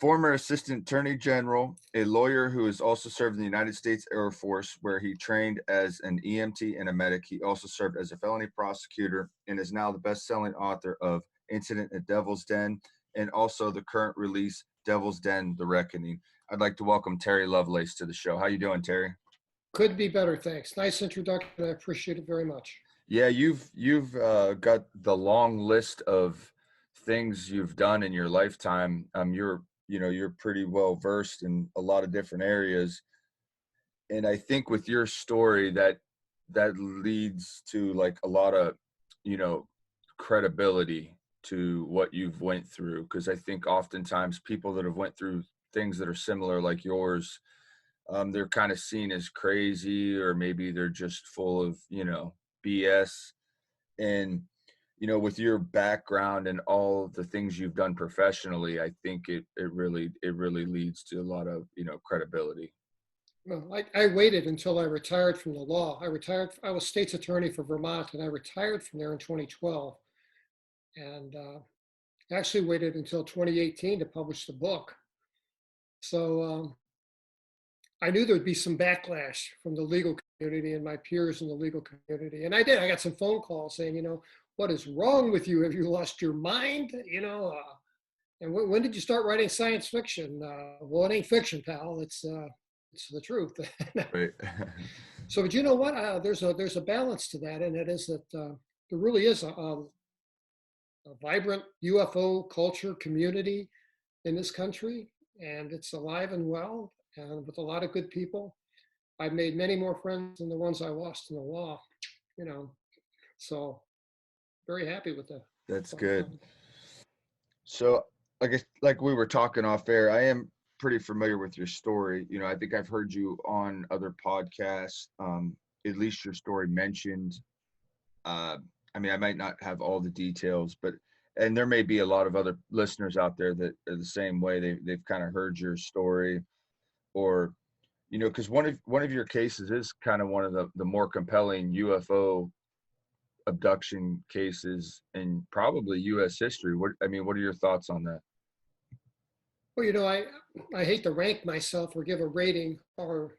Former Assistant Attorney General, a lawyer who has also served in the United States Air Force, where he trained as an EMT and a medic. He also served as a felony prosecutor and is now the best-selling author of Incident at Devil's Den and also the current release Devil's Den: The Reckoning. I'd like to welcome Terry Lovelace to the show. How you doing, Terry? Could be better, thanks. Nice introduction. I appreciate it very much. Yeah, you've got the long list of things you've done in your lifetime. You're pretty well versed in a lot of different areas, and I think with your story that leads to like a lot of you know credibility to what you've went through. Because I think oftentimes people that have went through things that are similar like yours, they're kind of seen as crazy, or maybe they're just full of BS. And with your background and all the things you've done professionally, I think it really leads to a lot of credibility. Well, I waited until I retired from the law. I was state's attorney for Vermont, and I retired from there in 2012. And actually waited until 2018 to publish the book. So I knew there would be some backlash from the legal community and my peers in the legal community. And I did. I got some phone calls saying, what is wrong with you? Have you lost your mind? And when did you start writing science fiction? Well, it ain't fiction, pal. It's the truth. Right. So, but you know what? There's a balance to that, and it is that there really is a vibrant UFO culture community in this country, and it's alive and well, and with a lot of good people. I've made many more friends than the ones I lost in the law. You know, so very happy with that. That's good. So, like we were talking off air, I am pretty familiar with your story. I think I've heard you on other podcasts. At least your story mentioned. Uh, I mean, I might not have all the details, but and there may be a lot of other listeners out there that are the same way. They've kind of heard your story, or because one of your cases is kind of one of the more compelling UFO abduction cases in probably U.S. history. What are your thoughts on that? Well, I hate to rank myself or give a rating, or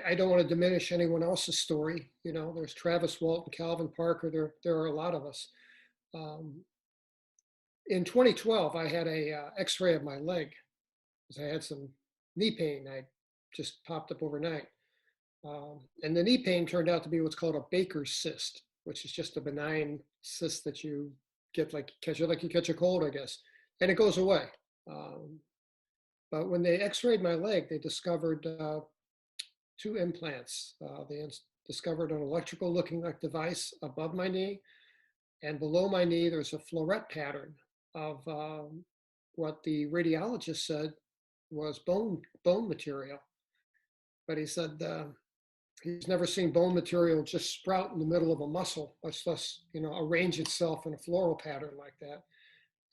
I don't want to diminish anyone else's story. There's Travis Walton, Calvin Parker. There are a lot of us. Um, in 2012, I had a X-ray of my leg because I had some knee pain. I just popped up overnight, and the knee pain turned out to be what's called a Baker's cyst, which is just a benign cyst that you get like you catch a cold, I guess, and it goes away. Um, but when they X-rayed my leg, they discovered two implants. They discovered an electrical-looking like device above my knee, and below my knee, there's a floret pattern of what the radiologist said was bone material. But he said he's never seen bone material just sprout in the middle of a muscle, much less arrange itself in a floral pattern like that.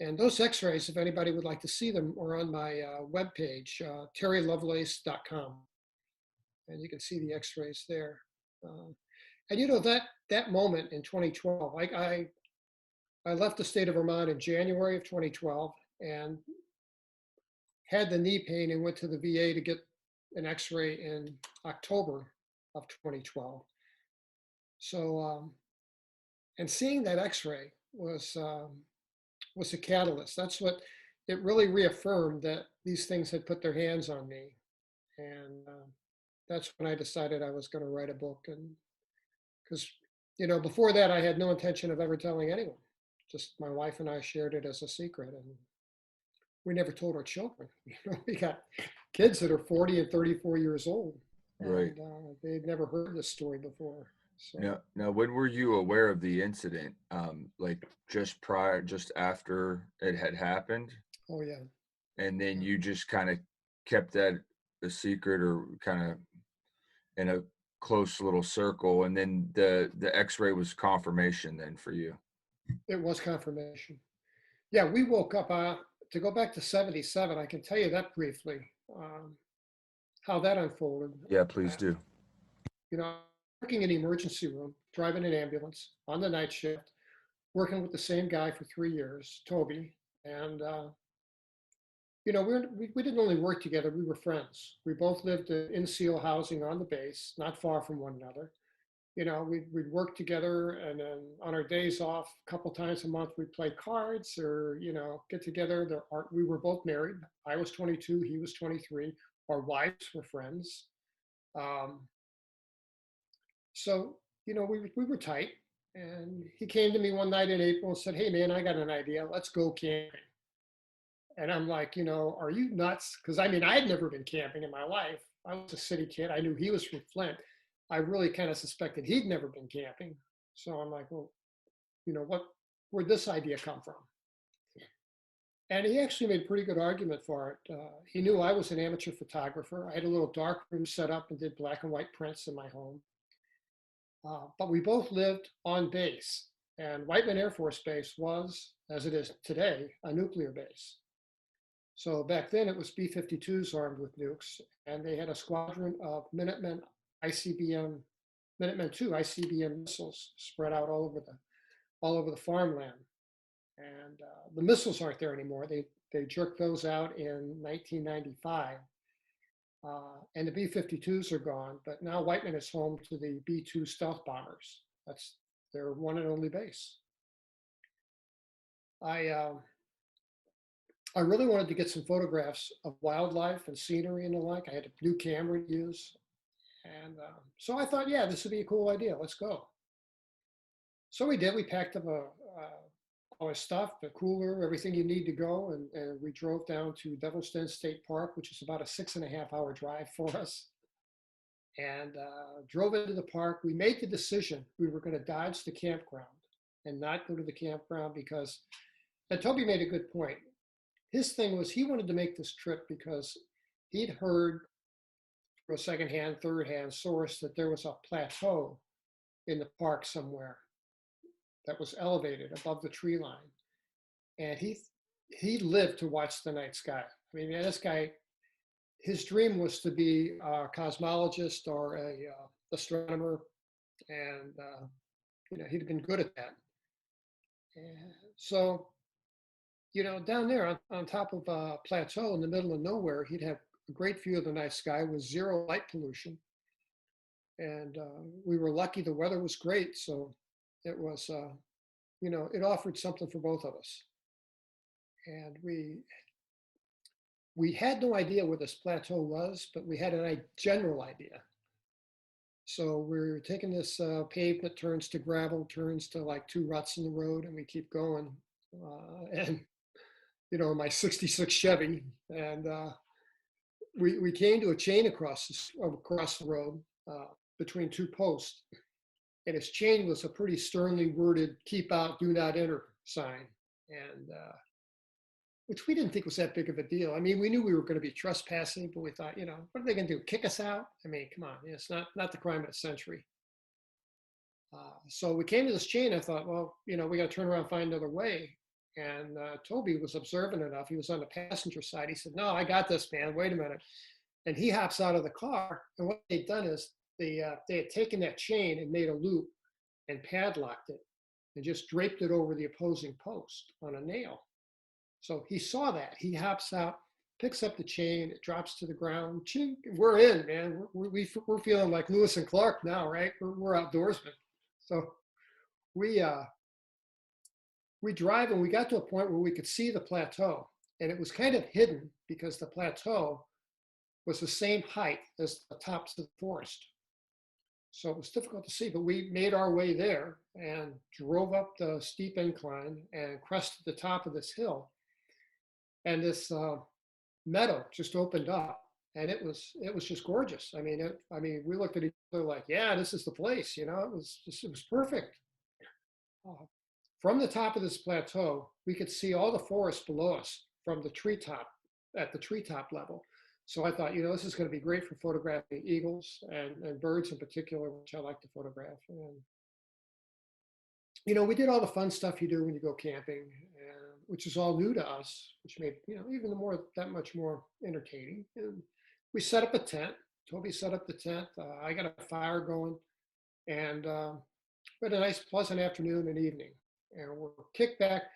And those X-rays, if anybody would like to see them, are on my webpage, terrylovelace.com, and you can see the X-rays there. And that moment in 2012, I left the state of Vermont in January of 2012 and had the knee pain and went to the VA to get an X-ray in October of 2012. So, and seeing that X-ray was a catalyst. That's what it really reaffirmed, that these things had put their hands on me, and that's when I decided I was going to write a book. And because before that, I had no intention of ever telling anyone. Just my wife and I shared it as a secret, and we never told our children. We got kids that are 40 and 34 years old, Right. and they'd never heard this story before. So Now, when were you aware of the incident? Like just after it had happened, oh yeah, and then yeah. you just kind of kept that a secret, or kind of in a close little circle, and then the X-ray was confirmation then for you. It was confirmation. Yeah, we woke up. To go back to 77, I can tell you that briefly, how that unfolded. Yeah, please Uh, do. Working in the emergency room, driving an ambulance on the night shift, working with the same guy for 3 years, Toby. And we didn't only work together, we were friends. We both lived in seal housing on the base, not far from one another. We'd work together, and then on our days off, a couple times a month, we'd play cards or, get together. We were both married. I was 22, he was 23. Our wives were friends. Um, so, we were tight. And he came to me one night in April and said, "Hey, man, I got an idea. Let's go camping." And I'm like, "Are you nuts?" Because I mean, I had never been camping in my life. I was a city kid. I knew he was from Flint. I really kind of suspected he'd never been camping. So I'm like, "Well, where'd this idea come from?" And he actually made a pretty good argument for it. He knew I was an amateur photographer. I had a little dark room set up and did black and white prints in my home. But we both lived on base. And Whiteman Air Force Base was, as it is today, a nuclear base. So back then it was B-52s armed with nukes, and they had a squadron of Minutemen ICBM, Minutemen II ICBM missiles spread out all over the farmland. And the missiles aren't there anymore. They jerked those out in 1995. And the B-52s are gone, but now Whiteman is home to the B-2 stealth bombers. That's their one and only base. I uh, I really wanted to get some photographs of wildlife and scenery and the like. I had a new camera to use, and so I thought, yeah, this would be a cool idea. Let's go. So we did. We packed up all our stuff, the cooler, everything you need to go, and we drove down to Devil's Den State Park, which is about a 6.5 hour drive for us, and drove into the park. We made the decision we were going to dodge the campground and not go to the campground because, and Toby made a good point. His thing was he wanted to make this trip because he'd heard from a secondhand, third-hand source that there was a plateau in the park somewhere that was elevated above the tree line, and he lived to watch the night sky. I mean, this guy, his dream was to be a cosmologist or a astronomer, and he'd been good at that. And so, down there on top of a plateau in the middle of nowhere, he'd have a great view of the night sky with zero light pollution. And we were lucky the weather was great, so it was, it offered something for both of us. And we had no idea where this plateau was, but we had a general idea. So we're taking this pavement, turns to gravel, turns to like two ruts in the road, and we keep going. And my '66 Chevy, and we came to a chain across the road between two posts, and its chain was a pretty sternly worded "Keep out, do not enter" sign, and which we didn't think was that big of a deal. I mean, we knew we were going to be trespassing, but we thought, what are they going to do? Kick us out? I mean, come on, it's not the crime of the century. So we came to this chain. I thought, well, we got to turn around and find another way. And Toby was observant enough. He was on the passenger side. He said, "No, I got this, man. Wait a minute." And he hops out of the car. And what they'd done is they had taken that chain and made a loop and padlocked it and just draped it over the opposing post on a nail. So he saw that. He hops out, picks up the chain, it drops to the ground. Ching, we're in, man. We're feeling like Lewis and Clark now, right? We're outdoorsmen. So we we drive, and we got to a point where we could see the plateau, and it was kind of hidden because the plateau was the same height as the tops of the forest. So it was difficult to see, but we made our way there and drove up the steep incline and crested the top of this hill. And this meadow just opened up, and it was just gorgeous. I mean, we looked at each other like, yeah, this is the place. It was perfect. Uh, from the top of this plateau, we could see all the forest below us from the treetop at the treetop level. So I thought, this is going to be great for photographing eagles and birds in particular, which I like to photograph. And, we did all the fun stuff you do when you go camping, which is all new to us, which made, even that much more entertaining. And we set up a tent. Toby set up the tent. I got a fire going, and we had a nice, pleasant afternoon and evening. And we're kicked back.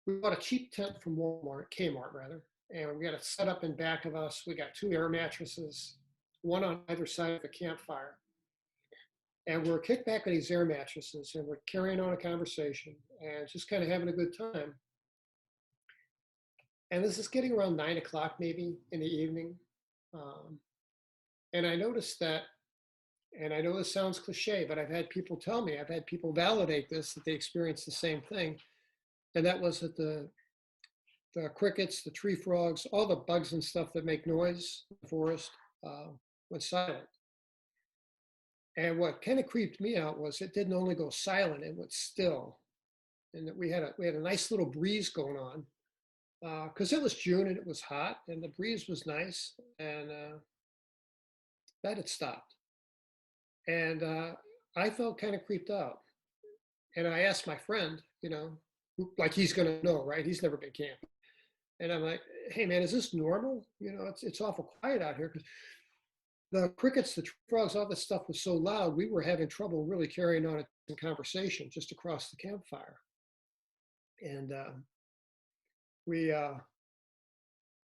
We bought a cheap tent from Kmart rather, and we got it set up in back of us. We got two air mattresses, one on either side of the campfire. And we're kicked back on these air mattresses and we're carrying on a conversation and just kind of having a good time. And this is getting around 9 o'clock, maybe in the evening. Um, and I noticed that, and I know this sounds cliche, but I've had people tell me, I've had people validate this, that they experienced the same thing. And that was that the crickets, the tree frogs, all the bugs and stuff that make noise in the forest uh, went silent. And what kind of creeped me out was it didn't only go silent, it went still. And that we had a nice little breeze going on because it was June and it was hot and the breeze was nice and that had stopped. And I felt kind of creeped out. And I asked my friend, like he's going to know, right? He's never been camping. And I'm like, hey man, is this normal? It's awful quiet out here because the crickets, the frogs, all this stuff was so loud. We were having trouble really carrying on a conversation just across the campfire. And we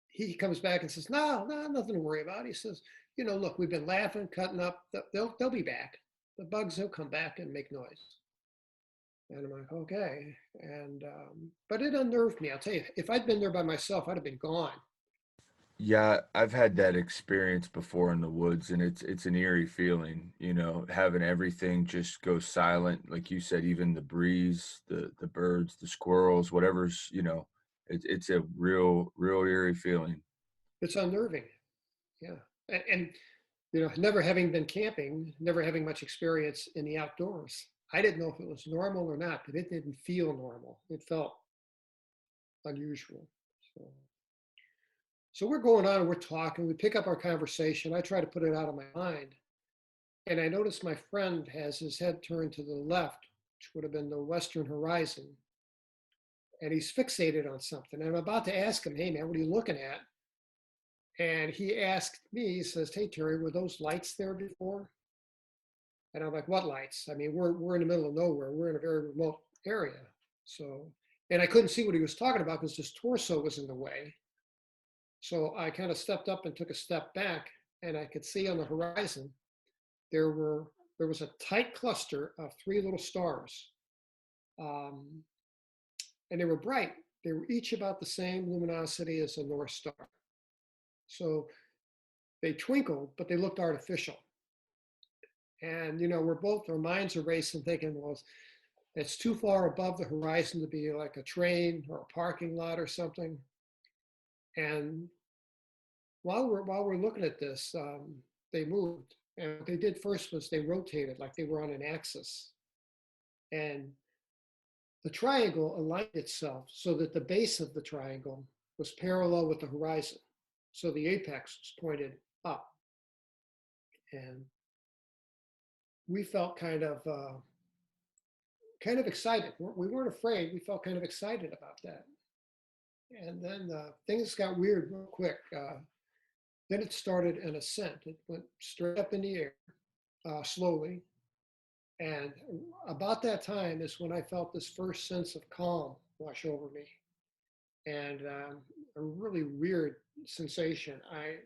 he comes back and says, no, no, nothing to worry about. He says, look, we've been laughing, cutting up. They'll be back. The bugs will come back and make noise. And I'm like, okay. And but it unnerved me. I'll tell you, if I'd been there by myself, I'd have been gone. Yeah, I've had that experience before in the woods, and it's an eerie feeling, having everything just go silent, like you said, even the breeze, the birds, the squirrels, whatever's, it's a real eerie feeling. It's unnerving. Yeah. And never having been camping, never having much experience in the outdoors, I didn't know if it was normal or not, but it didn't feel normal. It felt unusual. So, so we're going on and we're talking. We pick up our conversation. I try to put it out of my mind. And I notice my friend has his head turned to the left, which would have been the western horizon. And he's fixated on something. And I'm about to ask him, hey, man, what are you looking at? And he asked me, he says, hey, Terry, were those lights there before? And I'm like, what lights? I mean, we're in the middle of nowhere. We're in a very remote area. So, and I couldn't see what he was talking about because his torso was in the way. So I kind of stepped up and took a step back, and I could see on the horizon there was a tight cluster of three little stars, um, and they were bright. They were each about the same luminosity as a North Star. So they twinkled, but they looked artificial. And our minds are racing, thinking, well, it's too far above the horizon to be like a train or a parking lot or something. And while we're looking at this, they moved. And what they did first was they rotated like they were on an axis. And the triangle aligned itself so that the base of the triangle was parallel with the horizon. So the apex was pointed up. And we felt kind of excited. We weren't afraid. We felt kind of excited about that. And then things got weird real quick. Then it started an ascent. It went straight up in the air, slowly. And about that time is when I felt this first sense of calm wash over me, and a really weird sensation. I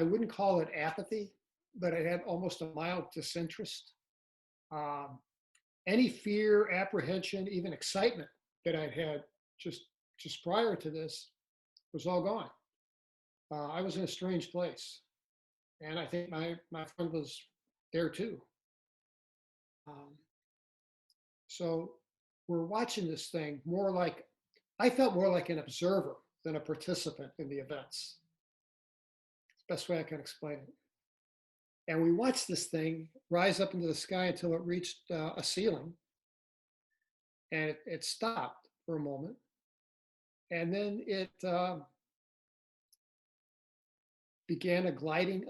wouldn't call it apathy, but I had almost a mild disinterest. Um, any fear, apprehension, even excitement that I'd had just prior to this was all gone. I was in a strange place, and I think my friend was there too. Um, so we're watching this thing more like I felt more like an observer than a participant in the events. Best way I can explain it. And we watched this thing rise up into the sky until it reached a ceiling, and it stopped for a moment, and then it began a gliding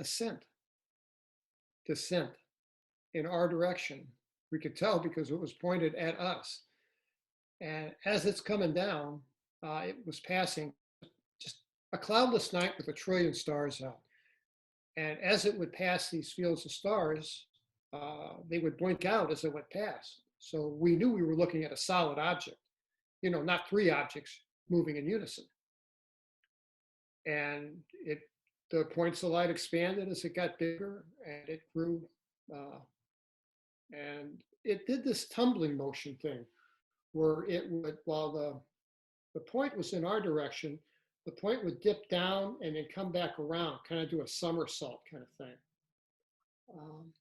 descent in our direction. We could tell because it was pointed at us. And as it's coming down, it was passing just a cloudless night with a trillion stars out. And as it would pass these fields of stars, they would blink out as it went past. So we knew we were looking at a solid object, not three objects moving in unison. and the points of light expanded as it got bigger, and it grew, uh, and it did this tumbling motion thing where it would, while the point was in our direction, the point would dip down and then come back around, kind of do a somersault kind of thing. Um,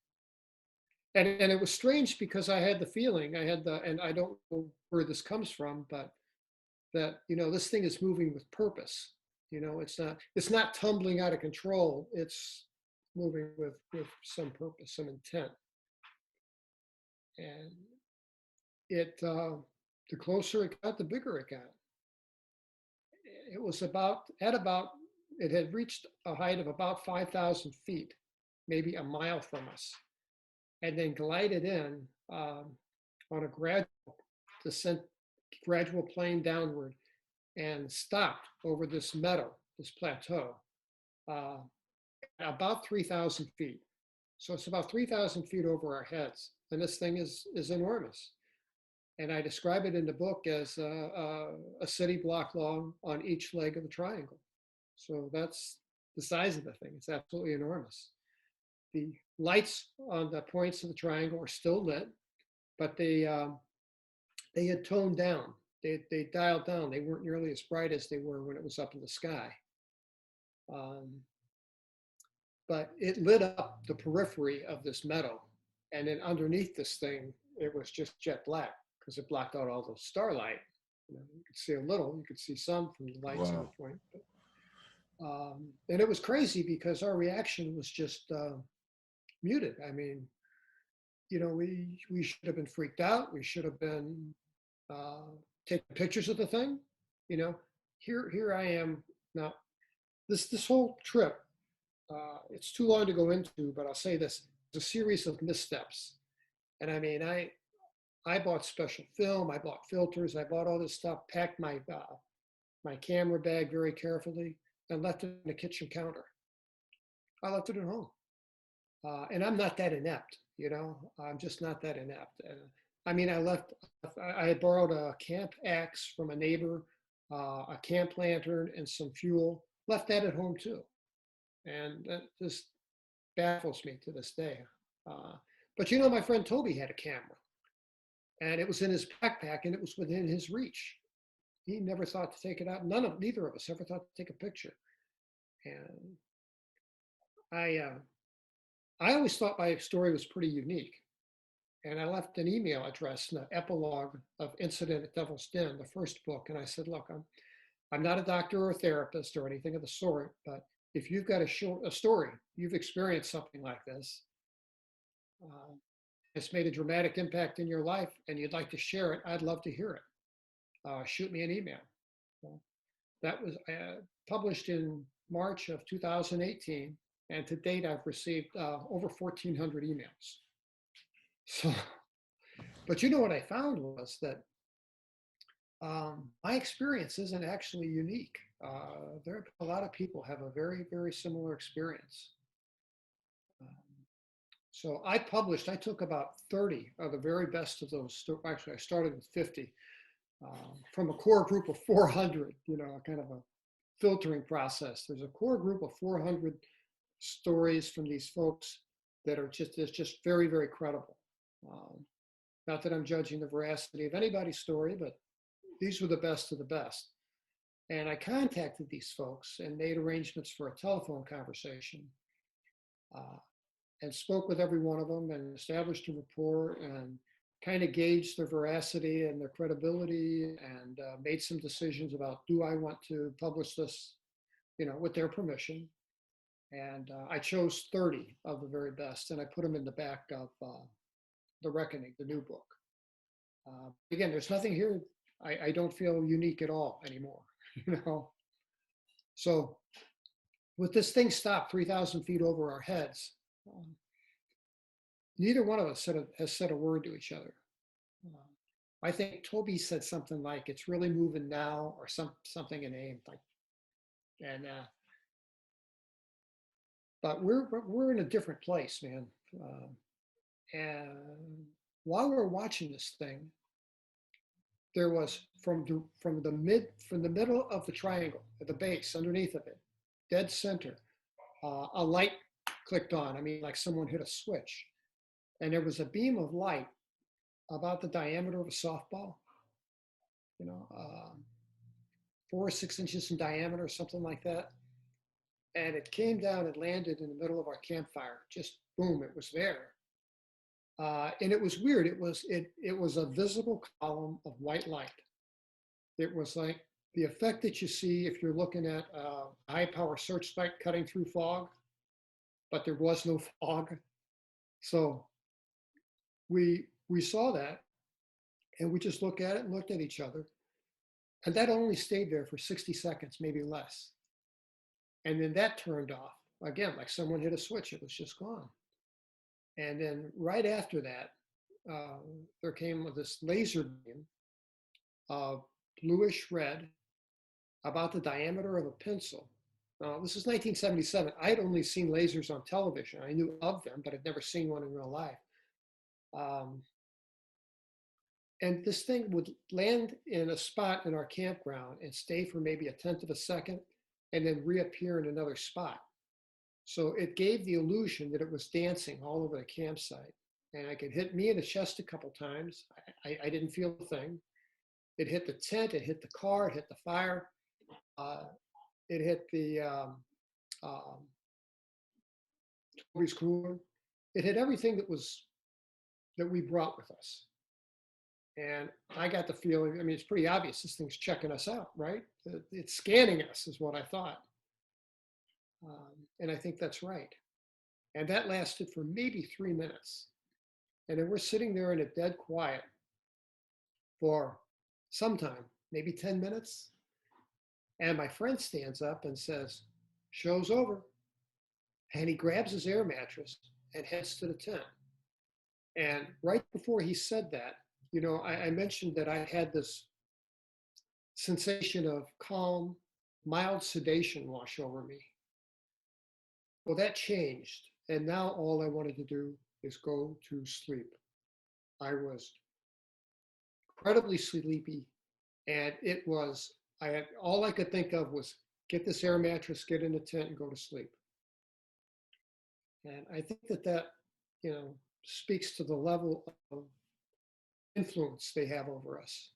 and it was strange because I had the feeling, and I don't know where this comes from, but that, this thing is moving with purpose. It's not tumbling out of control. It's moving with some purpose, some intent. And the closer it got, the bigger it got. It was it had reached a height of about 5,000 feet, maybe a mile from us, and then glided in on a descent, gradual plane downward, and stopped over this meadow, this plateau, uh, about 3,000 feet. So it's about 3,000 feet over our heads, and this thing is enormous. And I describe it in the book as a city block long on each leg of the triangle. So that's the size of the thing. It's absolutely enormous. The lights on the points of the triangle are still lit, but they had toned down. They dialed down. They weren't nearly as bright as they were when it was up in the sky. Um, but it lit up the periphery of this meadow. And then underneath this thing, it was just jet black because it blocked out all the starlight. You could see a little, you could see some from the lights on the Wow. point. And it was crazy because our reaction was just muted. I mean, we should have been freaked out. We should have been uh, taking pictures of the thing. You know, here I am now. This whole trip, it's too long to go into, but I'll say this: it's a series of missteps. And I mean, I bought special film, I bought filters, I bought all this stuff, packed my camera bag very carefully, and left it on the kitchen counter. I left it at home. And I'm not that inept, I'm just not that inept. I mean, I had borrowed a camp axe from a neighbor, a camp lantern, and some fuel, left that at home too. And that just baffles me to this day. Uh, but my friend Toby had a camera, and it was in his backpack, and it was within his reach. He never thought to take it out. Neither of us ever thought to take a picture. And I, uh, I always thought my story was pretty unique. And I left an email address in the epilogue of Incident at Devil's Den, the first book. And I said, look, I'm not a doctor or a therapist or anything of the sort, but if you've got a story, you've experienced something like this, uh, it's made a dramatic impact in your life, and you'd like to share it, I'd love to hear it. Shoot me an email. So that was published in March of 2018. And to date, I've received over 1,400 emails. So, but what I found was that my experience isn't actually unique. There are a lot of people have a very, very similar experience. So I took about 30 of the very best of those. Actually, I started with 50 from a core group of 400, kind of a filtering process. There's a core group of 400 stories from these folks that are just very, very credible. Not that I'm judging the veracity of anybody's story, but these were the best of the best. And I contacted these folks and made arrangements for a telephone conversation, uh, and spoke with every one of them and established a rapport and kind of gauged their veracity and their credibility, and made some decisions about, do I want to publish this, with their permission. And I chose 30 of the very best, and I put them in the back of The Reckoning, the new book. Again, there's nothing here. I don't feel unique at all anymore, So with this thing stopped 3,000 feet over our heads, neither one of us has said a word to each other. I think Toby said something like, "It's really moving now," or something in aim like, and but we're in a different place, man. And while we're watching this thing, there was from the middle of the triangle at the base underneath of it, dead center, a light clicked on. I mean, like someone hit a switch. And there was a beam of light about the diameter of a softball, you know, 4 or 6 inches in diameter, something like that. And it came down and landed in the middle of our campfire. Just boom, it was there. And it was weird. It was a visible column of white light. It was like the effect that you see if you're looking at a high power searchlight cutting through fog, but there was no fog. So we saw that, and we just looked at it and looked at each other. And that only stayed there for 60 seconds, maybe less. And then that turned off. Again, like someone hit a switch, it was just gone. And then right after that, there came this laser beam of bluish red, about the diameter of a pencil. This is 1977. I had only seen lasers on television. I knew of them, but I'd never seen one in real life. And this thing would land in a spot in our campground and stay for maybe a tenth of a second and then reappear in another spot. So it gave the illusion that it was dancing all over the campsite. And it could hit me in the chest a couple times. I didn't feel a thing. It hit the tent, it hit the car, it hit the fire. It hit the Toby's cooler. It hit everything that we brought with us. And I got the feeling, I mean, it's pretty obvious this thing's checking us out, right? It's scanning us, is what I thought. And I think that's right. And that lasted for maybe 3 minutes. And then we're sitting there in a dead quiet for some time, maybe 10 minutes. And my friend stands up and says, "Show's over." And he grabs his air mattress and heads to the tent. And right before he said that, I mentioned that I had this sensation of calm, mild sedation wash over me. Well, that changed. And now all I wanted to do is go to sleep. I was incredibly sleepy. And all I could think of was get this air mattress, get in the tent, and go to sleep. And I think that speaks to the level of influence they have over us.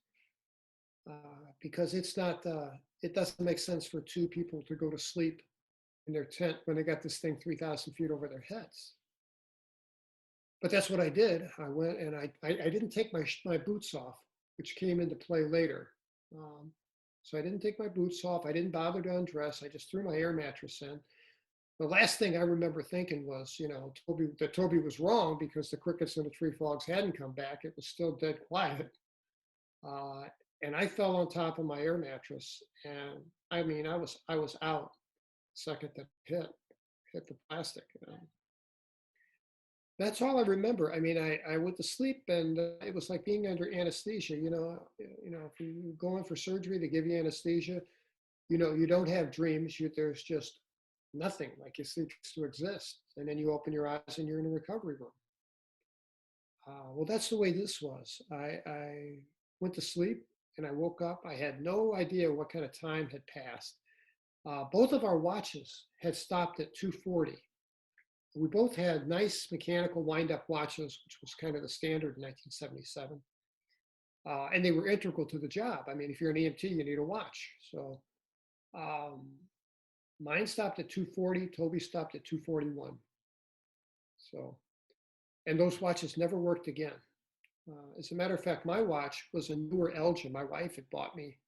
Because it doesn't make sense for two people to go to sleep in their tent when they got this thing 3,000 feet over their heads. But that's what I did. I went and I didn't take my boots off, which came into play later. So I didn't take my boots off. I didn't bother to undress. I just threw my air mattress in. The last thing I remember thinking was, Toby was wrong because the crickets and the tree frogs hadn't come back. It was still dead quiet. And I fell on top of my air mattress. And I mean, I was out the second that hit the plastic. That's all I remember. I mean, I went to sleep and it was like being under anesthesia. If you go in for surgery, they give you anesthesia. You don't have dreams. There's just nothing. Like you cease to exist, and then you open your eyes and you're in a recovery room. Well, that's the way this was. I went to sleep and I woke up. I had no idea what kind of time had passed. Both of our watches had stopped at 2:40. We both had nice mechanical wind-up watches, which was kind of the standard in 1977. And they were integral to the job. I mean, if you're an EMT, you need a watch. So mine stopped at 2:40, Toby stopped at 2:41. So, and those watches never worked again. As a matter of fact, my watch was a newer Elgin. My wife had bought me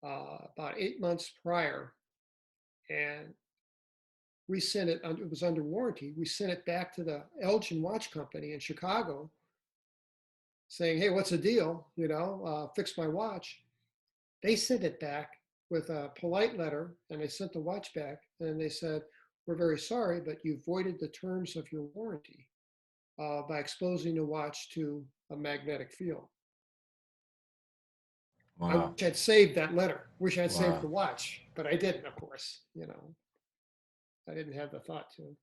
about 8 months prior. And we sent it was under warranty. We sent it back to the Elgin Watch Company in Chicago saying, "Hey, what's the deal? Fix my watch." They sent it back with a polite letter, and they sent the watch back, and they said, "We're very sorry, but you voided the terms of your warranty by exposing the watch to a magnetic field." I Wow. wish I'd saved that letter. Wish I'd saved the Wow. watch, but I didn't, of course. I didn't have the thought to.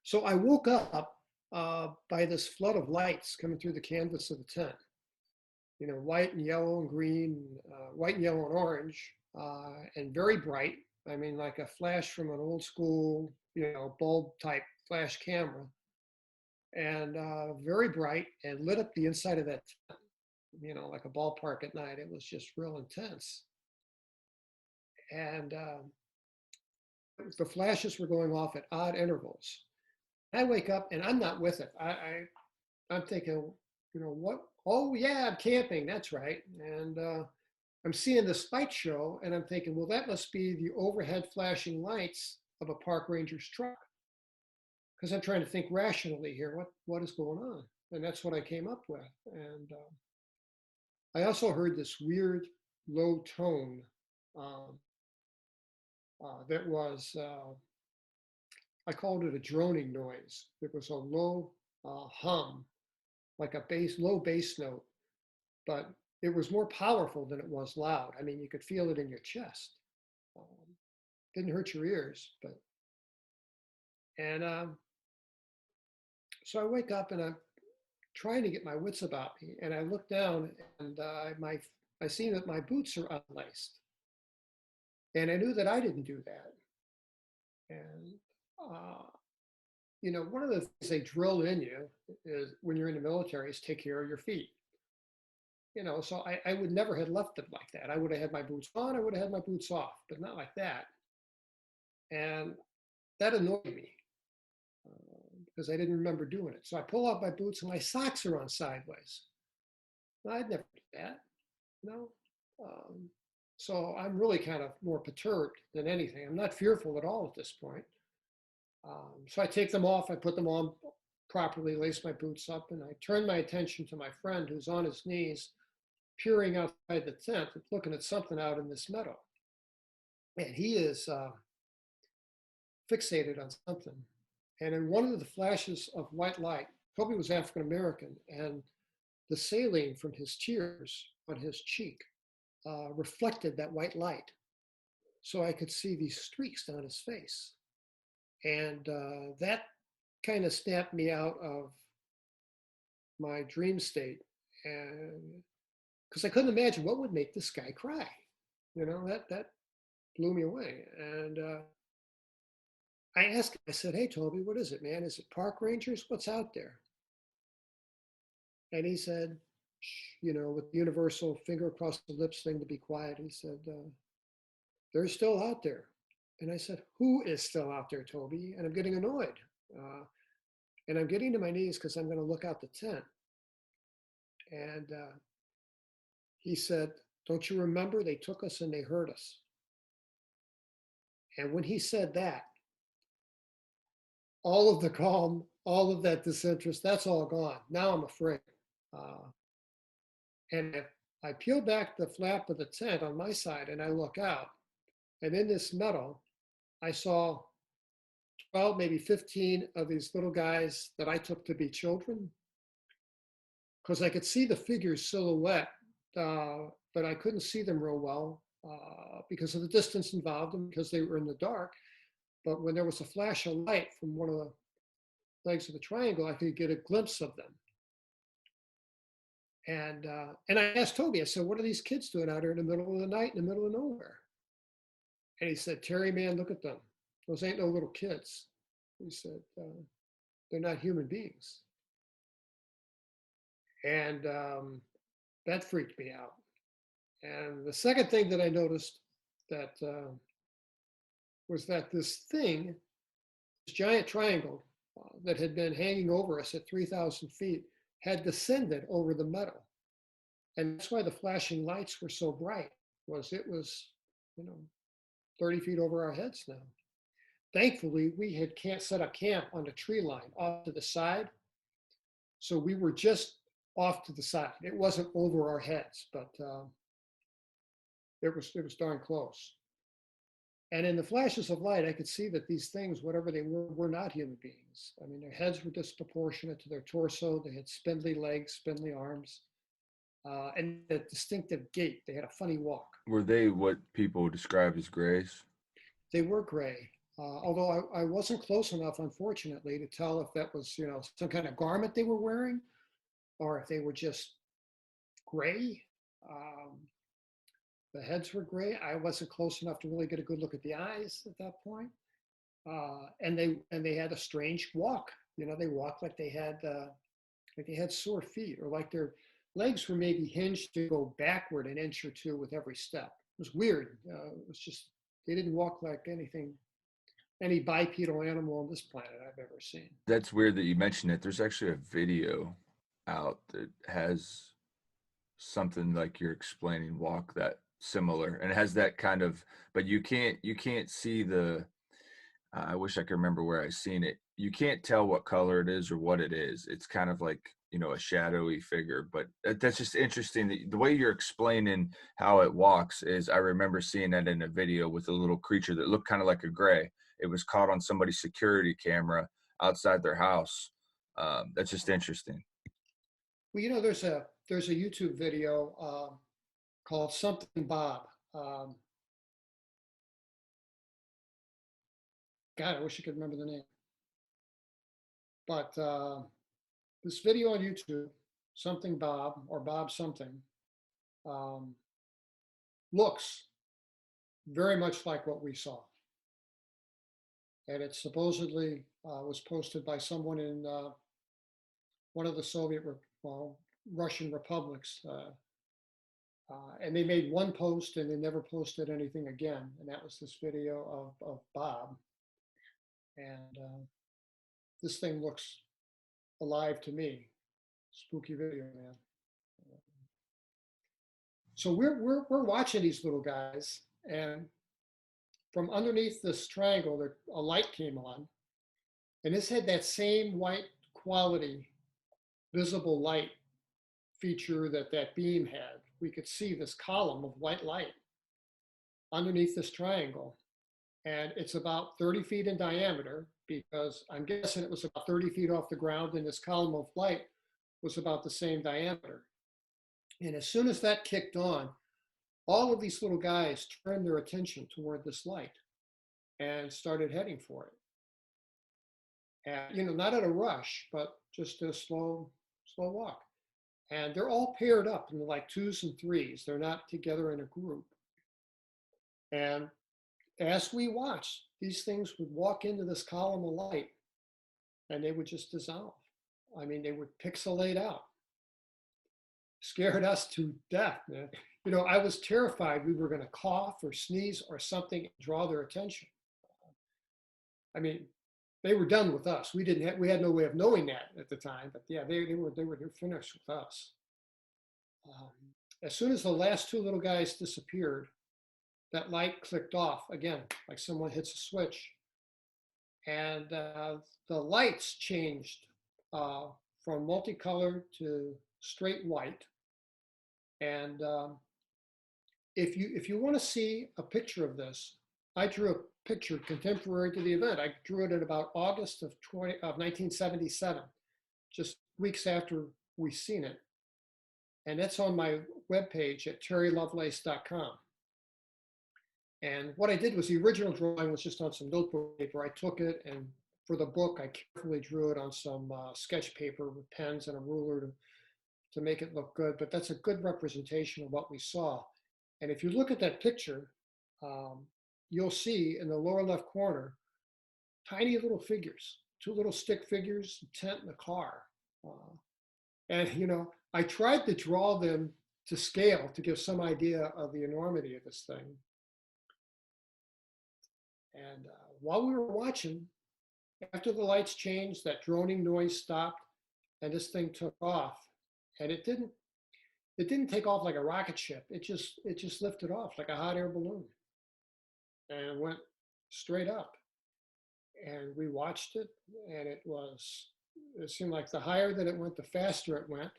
So I woke up by this flood of lights coming through the canvas of the tent. White and yellow and green, white and yellow and orange. and very bright. I mean, like a flash from an old school, bulb type flash camera, and very bright and lit up the inside of that, like a ballpark at night. It was just real intense. And the flashes were going off at odd intervals. I wake up and I'm not with it. I'm thinking, what? Oh yeah, I'm camping. That's right. And I'm seeing this light show, and I'm thinking, well, that must be the overhead flashing lights of a park ranger's truck. Because I'm trying to think rationally here. What is going on? And that's what I came up with. And I also heard this weird low tone um, that was, I called it a droning noise. It was a low hum, like a low bass note, but it was more powerful than it was loud. I mean, you could feel it in your chest. Um, didn't hurt your ears, but and so I wake up and I'm trying to get my wits about me, and I look down and I see that my boots are unlaced, and I knew that I didn't do that. And uh, one of the things they drill in you is when you're in the military is take care of your feet. So I would never have left them like that. I would have had my boots on, I would have had my boots off, but not like that. And that annoyed me because I didn't remember doing it. So I pull out my boots and my socks are on sideways. Well, I'd never do that, you know. Um, so I'm really kind of more perturbed than anything. I'm not fearful at all at this point. So I take them off, I put them on properly, lace my boots up, and I turn my attention to my friend who's on his knees, peering outside the tent, looking at something out in this meadow. And he is fixated on something. And in one of the flashes of white light, Toby was African American, and the saline from his tears on his cheek reflected that white light. So I could see these streaks down his face. And that kind of snapped me out of my dream state. And because I couldn't imagine what would make this guy cry. That blew me away. And I asked him, I said, hey, Toby, what is it, man? Is it park rangers? What's out there? And he said, with the universal finger across the lips thing to be quiet, he said, they're still out there. And I said, who is still out there, Toby? And I'm getting annoyed. And I'm getting to my knees because I'm going to look out the tent. And he said, don't you remember? They took us and they hurt us. And when he said that, all of the calm, all of that disinterest, that's all gone. Now I'm afraid. And I peel back the flap of the tent on my side and I look out. And in this meadow, I saw 12, maybe 15 of these little guys that I took to be children. Because I could see the figures silhouette, but I couldn't see them real well because of the distance involved and because they were in the dark. But when there was a flash of light from one of the legs of the triangle, I could get a glimpse of them. And I asked Toby, I said, what are these kids doing out here in the middle of the night, in the middle of nowhere? And he said, Terry, man, look at them. Those ain't no little kids. He said, they're not human beings. And that freaked me out. And the second thing that I noticed that was that this thing, this giant triangle that had been hanging over us at 3,000 feet, had descended over the meadow. And that's why the flashing lights were so bright, it was 30 feet over our heads now. Thankfully, we had can't set up camp on the tree line off to the side. So we were just off to the side. It wasn't over our heads, but it was darn close. And in the flashes of light, I could see that these things, whatever they were not human beings. I mean, their heads were disproportionate to their torso. They had spindly legs, spindly arms, and a distinctive gait. They had a funny walk. Were they what people describe as grays? They were gray, although I wasn't close enough, unfortunately, to tell if that was, some kind of garment they were wearing or if they were just gray. The heads were gray. I wasn't close enough to really get a good look at the eyes at that point. And they had a strange walk. You know, they walked like they had sore feet, or like their legs were maybe hinged to go backward an inch or two with every step. It was weird. It was just they didn't walk like any bipedal animal on this planet I've ever seen. That's weird that you mentioned it. There's actually a video out that has something like you're explaining walk that similar, and it has that kind of, but you can't see the, I wish I could remember where I seen it. You can't tell what color it is or what it is. It's kind of like, a shadowy figure, but that's just interesting. The way you're explaining how it walks is, I remember seeing that in a video with a little creature that looked kind of like a gray. It was caught on somebody's security camera outside their house. That's just interesting. Well, there's a YouTube video called Something Bob. Um, God, I wish I could remember the name. But this video on YouTube, Something Bob or Bob Something, um, looks very much like what we saw. And it supposedly was posted by someone in one of the Russian republics. And they made one post and they never posted anything again. And that was this video of Bob. And this thing looks alive to me. Spooky video, man. So we're watching these little guys, and from underneath this triangle, a light came on, and this had that same white quality, visible light feature that beam had. We could see this column of white light underneath this triangle, and it's about 30 feet in diameter, because I'm guessing it was about 30 feet off the ground, and this column of light was about the same diameter. And as soon as that kicked on, all of these little guys turned their attention toward this light and started heading for it. And, not at a rush, but just a slow walk. And they're all paired up in like twos and threes. They're not together in a group. And as we watched, these things would walk into this column of light and they would just dissolve. I mean, they would pixelate out. Scared us to death, man. I was terrified we were going to cough or sneeze or something and draw their attention. I mean, they were done with us. We had no way of knowing that at the time, but yeah, they were finished with us. As soon as the last two little guys disappeared, that light clicked off again, like someone hits a switch, and the lights changed from multicolored to straight white. And if you want to see a picture of this, I drew a picture contemporary to the event. I drew it in about August of 1977, just weeks after we seen it. And that's on my webpage at terrylovelace.com. And what I did was, the original drawing was just on some notebook paper. I took it, and for the book, I carefully drew it on some sketch paper with pens and a ruler to make it look good. But that's a good representation of what we saw. And if you look at that picture, you'll see in the lower left corner, tiny little figures, two little stick figures, a tent, and a car. And I tried to draw them to scale to give some idea of the enormity of this thing. And while we were watching, after the lights changed, that droning noise stopped, and this thing took off. And it didn't take off like a rocket ship. It just lifted off like a hot air balloon and went straight up. And we watched it, and it seemed like the higher that it went, the faster it went.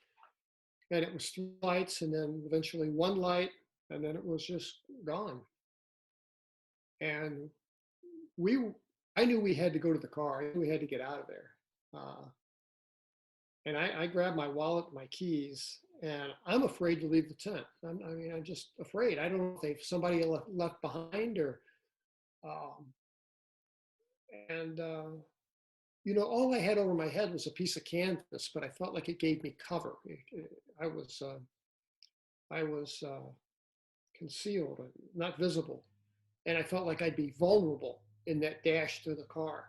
And it was three lights, and then eventually one light, and then it was just gone. And I knew we had to go to the car. I knew we had to get out of there. And I grabbed my wallet, my keys, and I'm afraid to leave the tent. I'm just afraid. I don't know if somebody left behind, or, all I had over my head was a piece of canvas, but I felt like it gave me cover. I was concealed and not visible. And I felt like I'd be vulnerable in that dash to the car.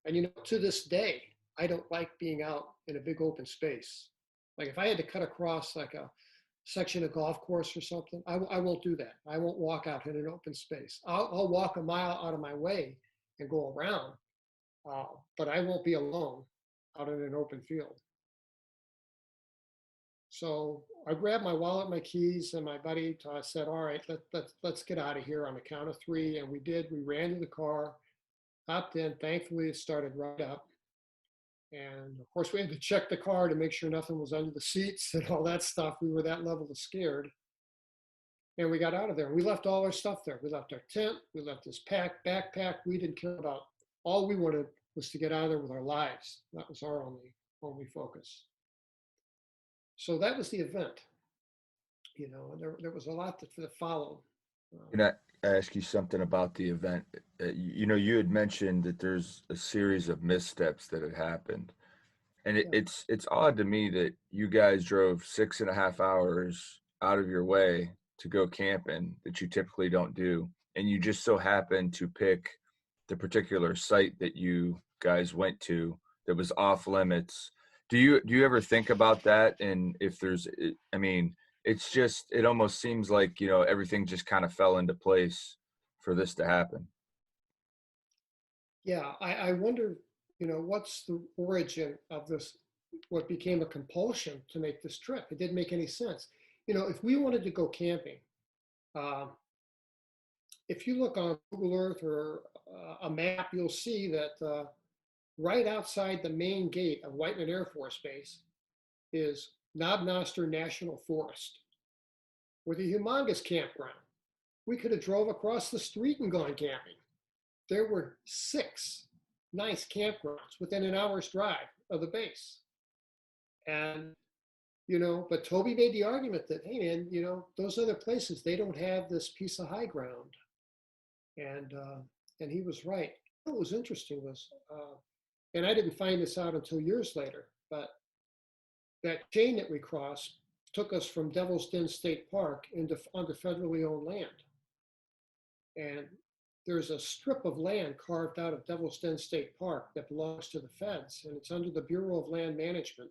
And to this day, I don't like being out in a big open space. Like if I had to cut across like a section of golf course or something, I won't do that. I won't walk out in an open space. I'll walk a mile out of my way and go around, but I won't be alone out in an open field. So I grabbed my wallet, my keys, and my buddy said, "All right, let's get out of here on the count of three." And we did. We ran to the car, hopped in. Thankfully, it started right up. And of course, we had to check the car to make sure nothing was under the seats and all that stuff. We were that level of scared. And we got out of there. We left all our stuff there. We left our tent. We left this backpack. We didn't care about. All we wanted was to get out of there with our lives. That was our only focus. So that was the event. And there was a lot that followed. Can I ask you something about the event? You had mentioned that there's a series of missteps that had happened, and Yeah, it's odd to me that you guys drove 6.5 hours out of your way to go camping that you typically don't do, and you just so happened to pick the particular site that you guys went to that was off limits. Do you ever think about that? And if there's, I mean, it almost seems like everything just kind of fell into place for this to happen. yeah. I wonder, what's the origin of this? What became a compulsion to make this trip? It didn't make any sense. If we wanted to go camping, um, if you look on Google Earth or a map, you'll see that right outside the main gate of Whiteman Air Force Base is Knob Noster National Forest with a humongous campground. We could have drove across the street and gone camping. There were 6 nice campgrounds within an hour's drive of the base. And, but Toby made the argument that, hey, man, those other places, they don't have this piece of high ground. And he was right. What was interesting was, and I didn't find this out until years later, but that chain that we crossed took us from Devil's Den State Park onto federally owned land. And there's a strip of land carved out of Devil's Den State Park that belongs to the feds, and it's under the Bureau of Land Management.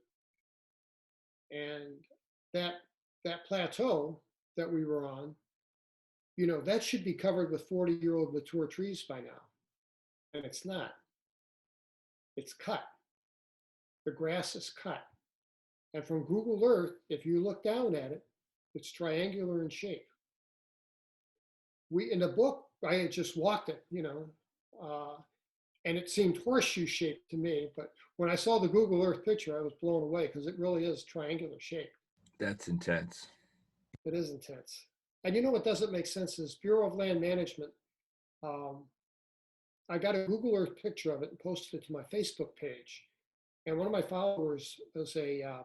And that plateau that we were on, that should be covered with 40-year-old mature trees by now. And it's not. It's cut. The grass is cut. And from Google Earth, if you look down at it, it's triangular in shape. In the book, I had just walked it, and it seemed horseshoe shaped to me. But when I saw the Google Earth picture, I was blown away because it really is triangular shape. That's intense. It is intense. And what doesn't make sense is Bureau of Land Management. I got a Google Earth picture of it and posted it to my Facebook page. And one of my followers is a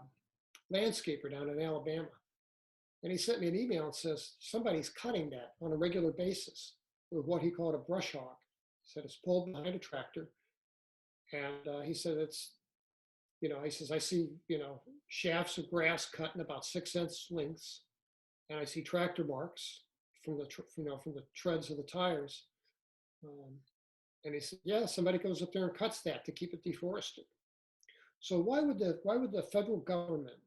landscaper down in Alabama. And he sent me an email and says, somebody's cutting that on a regular basis with what he called a brush hog. He said it's pulled behind a tractor. And he said he says, I see, shafts of grass cut in about 6-inch lengths. And I see tractor marks from the treads of the tires. And he said, yeah, somebody goes up there and cuts that to keep it deforested. So why would the federal government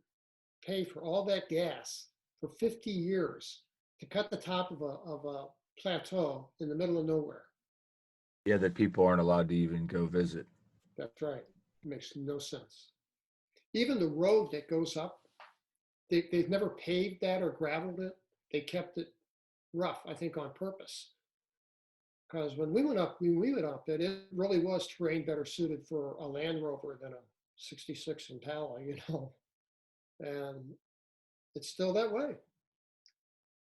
pay for all that gas for 50 years to cut the top of a plateau in the middle of nowhere? Yeah, that people aren't allowed to even go visit. That's right. It makes no sense. Even the road that goes up, they've never paved that or graveled it. They kept it rough, I think, on purpose. Because when we went up it, it really was terrain better suited for a Land Rover than a 66 Impala, and it's still that way.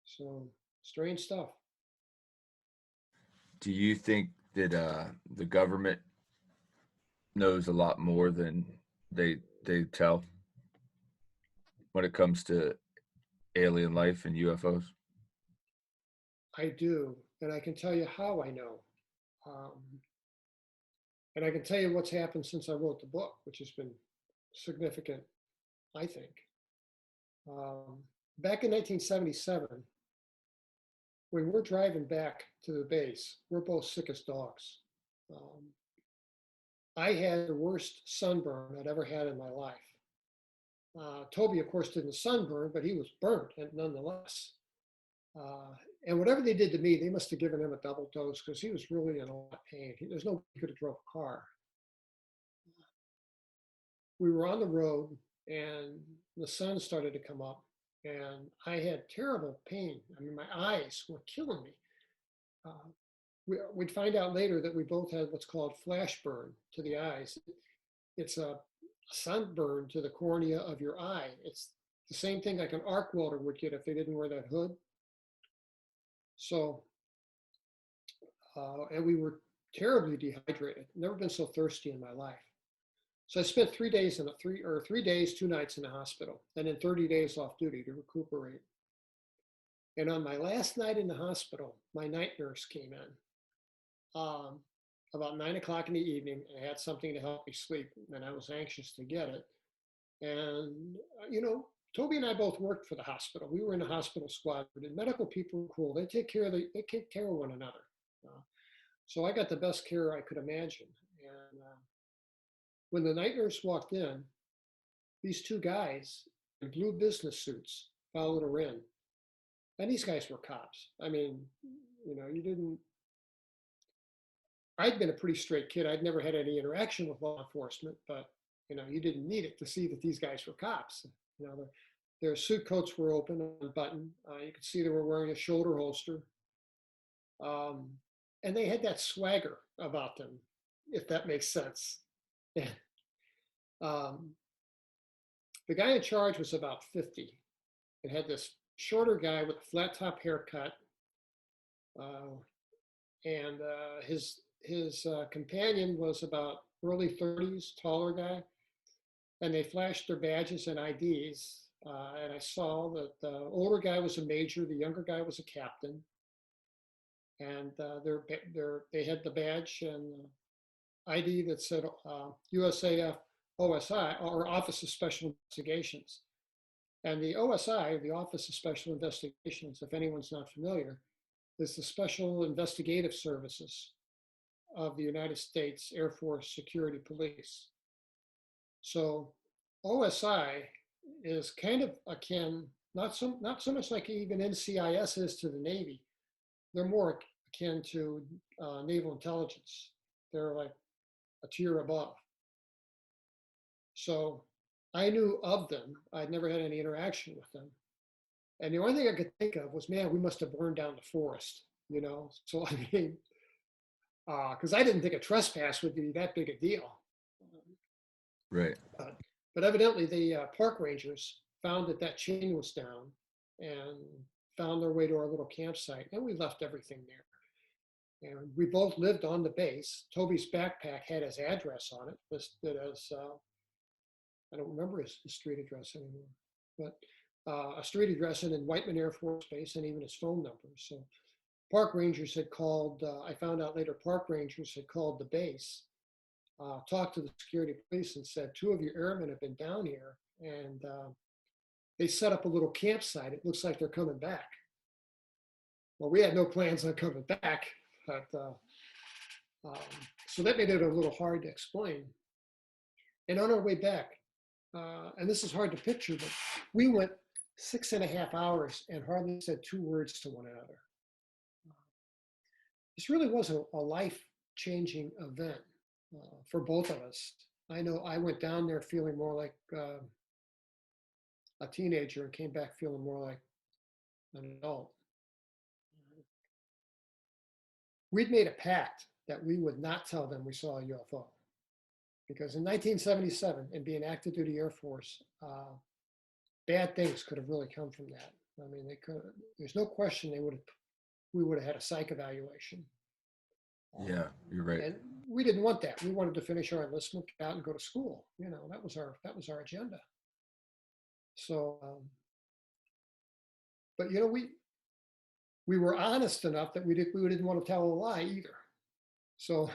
So strange stuff. Do you think that the government knows a lot more than they tell when it comes to alien life and UFOs? I do, and I can tell you how I know. And I can tell you what's happened since I wrote the book, which has been significant, I think. Back in 1977, when we're driving back to the base, we're both sick as dogs. Um, I had the worst sunburn I'd ever had in my life. Toby, of course, didn't sunburn, but he was burnt nonetheless. Uh, and whatever they did to me, they must have given him a double dose because he was really in a lot of pain. There's no way he could have drove a car. We were on the road and the sun started to come up and I had terrible pain. I mean, my eyes were killing me. Uh, we'd find out later that we both had what's called flash burn to the eyes. It's a sunburn to the cornea of your eye. It's the same thing like an arc welder would get if they didn't wear that hood. So, and we were terribly dehydrated. Never been so thirsty in my life. So I spent 3 days 3 days, 2 nights in the hospital, and then 30 days off duty to recuperate. And on my last night in the hospital, my night nurse came in about 9 o'clock in the evening. I had something to help me sleep, and I was anxious to get it. And Toby and I both worked for the hospital. We were in the hospital squad, and medical people were cool. They take care of one another. Uh, so I got the best care I could imagine. And when the night nurse walked in, these two guys in blue business suits followed her in. And these guys were cops. I mean, you didn't, I'd been a pretty straight kid. I'd never had any interaction with law enforcement, but, you didn't need it to see that these guys were cops. Their suit coats were open and unbuttoned. You could see they were wearing a shoulder holster. Um, and they had that swagger about them, if that makes sense. um, the guy in charge was about 50 and had this shorter guy with a flat top haircut. And his companion was about early 30s, taller guy. And they flashed their badges and IDs. And I saw that the older guy was a major, the younger guy was a captain. And they had the badge and ID that said USAF OSI, or Office of Special Investigations. And the OSI, the Office of Special Investigations, if anyone's not familiar, is the Special Investigative Services of the United States Air Force Security Police. So OSI is kind of akin, not so much like even NCIS is to the Navy. They're more akin to naval intelligence. They're like a tier above. So I knew of them. I'd never had any interaction with them. And the only thing I could think of was, man, we must have burned down the forest, So I mean, because I didn't think a trespass would be that big a deal. Right. But evidently the park rangers found that chain was down and found their way to our little campsite, and we left everything there. And we both lived on the base. Toby's backpack had his address on it, listed as, I don't remember his street address anymore, but a street address in Whiteman Air Force Base and even his phone number. So park rangers had called, I found out later, park rangers had called the base, talked to the security police and said, 2 of your airmen have been down here and they set up a little campsite. It looks like they're coming back. Well, we had no plans on coming back, but so that made it a little hard to explain. And on our way back, and this is hard to picture, but we went 6.5 hours and hardly said 2 words to one another. This really was a life-changing event for both of us. I know I went down there feeling more like a teenager and came back feeling more like an adult. We'd made a pact that we would not tell them we saw a UFO. Because in 1977, and being active duty Air Force, bad things could have really come from that. I mean, they could. There's no question we would have had a psych evaluation. Yeah, you're right. And we didn't want that. We wanted to finish our enlistment, get out, and go to school. That was our agenda. So, but we were honest enough that we didn't want to tell a lie either. So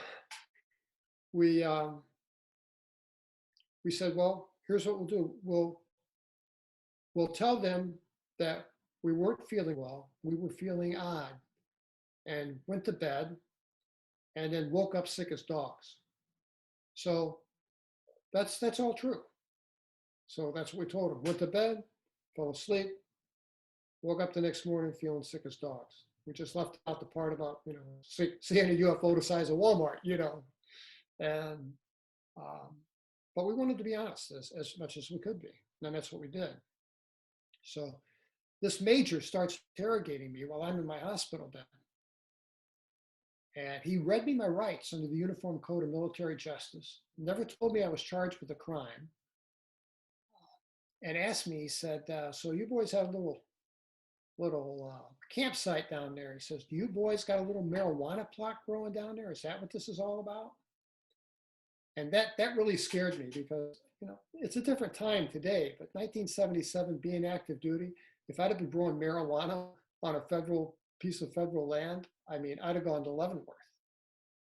we said, well, here's what we'll do. We'll tell them that We weren't feeling well. We were feeling odd and went to bed and then woke up sick as dogs. So that's all true. So that's what we told him. Went to bed, fell asleep, woke up the next morning feeling sick as dogs. We just left out the part about, seeing a UFO the size of Walmart, and, um, but we wanted to be honest as much as we could be. And that's what we did. So this major starts interrogating me while I'm in my hospital bed. And he read me my rights under the Uniform Code of Military Justice, never told me I was charged with a crime, and asked me, he said, so you boys have a little campsite down there. He says, do you boys got a little marijuana plot growing down there? Is that what this is all about? And that really scared me because, it's a different time today, but 1977 being active duty, if I'd have been growing marijuana on a federal piece of federal land, I mean, I'd have gone to Leavenworth.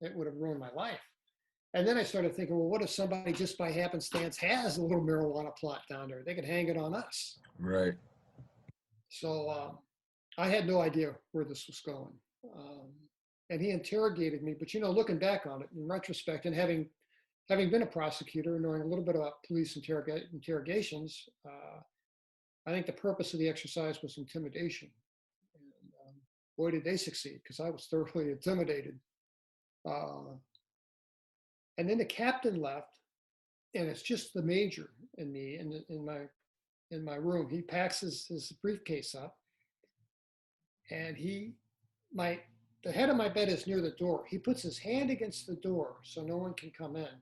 It would have ruined my life. And then I started thinking, well, what if somebody just by happenstance has a little marijuana plot down there? They could hang it on us. Right. So I had no idea where this was going. And he interrogated me, but looking back on it in retrospect and having been a prosecutor, knowing a little bit about police interrogations, I think the purpose of the exercise was intimidation. And boy, did they succeed, because I was thoroughly intimidated. And then the captain left, and it's just the major and me in my room. He packs his briefcase up, and the head of my bed is near the door. He puts his hand against the door so no one can come in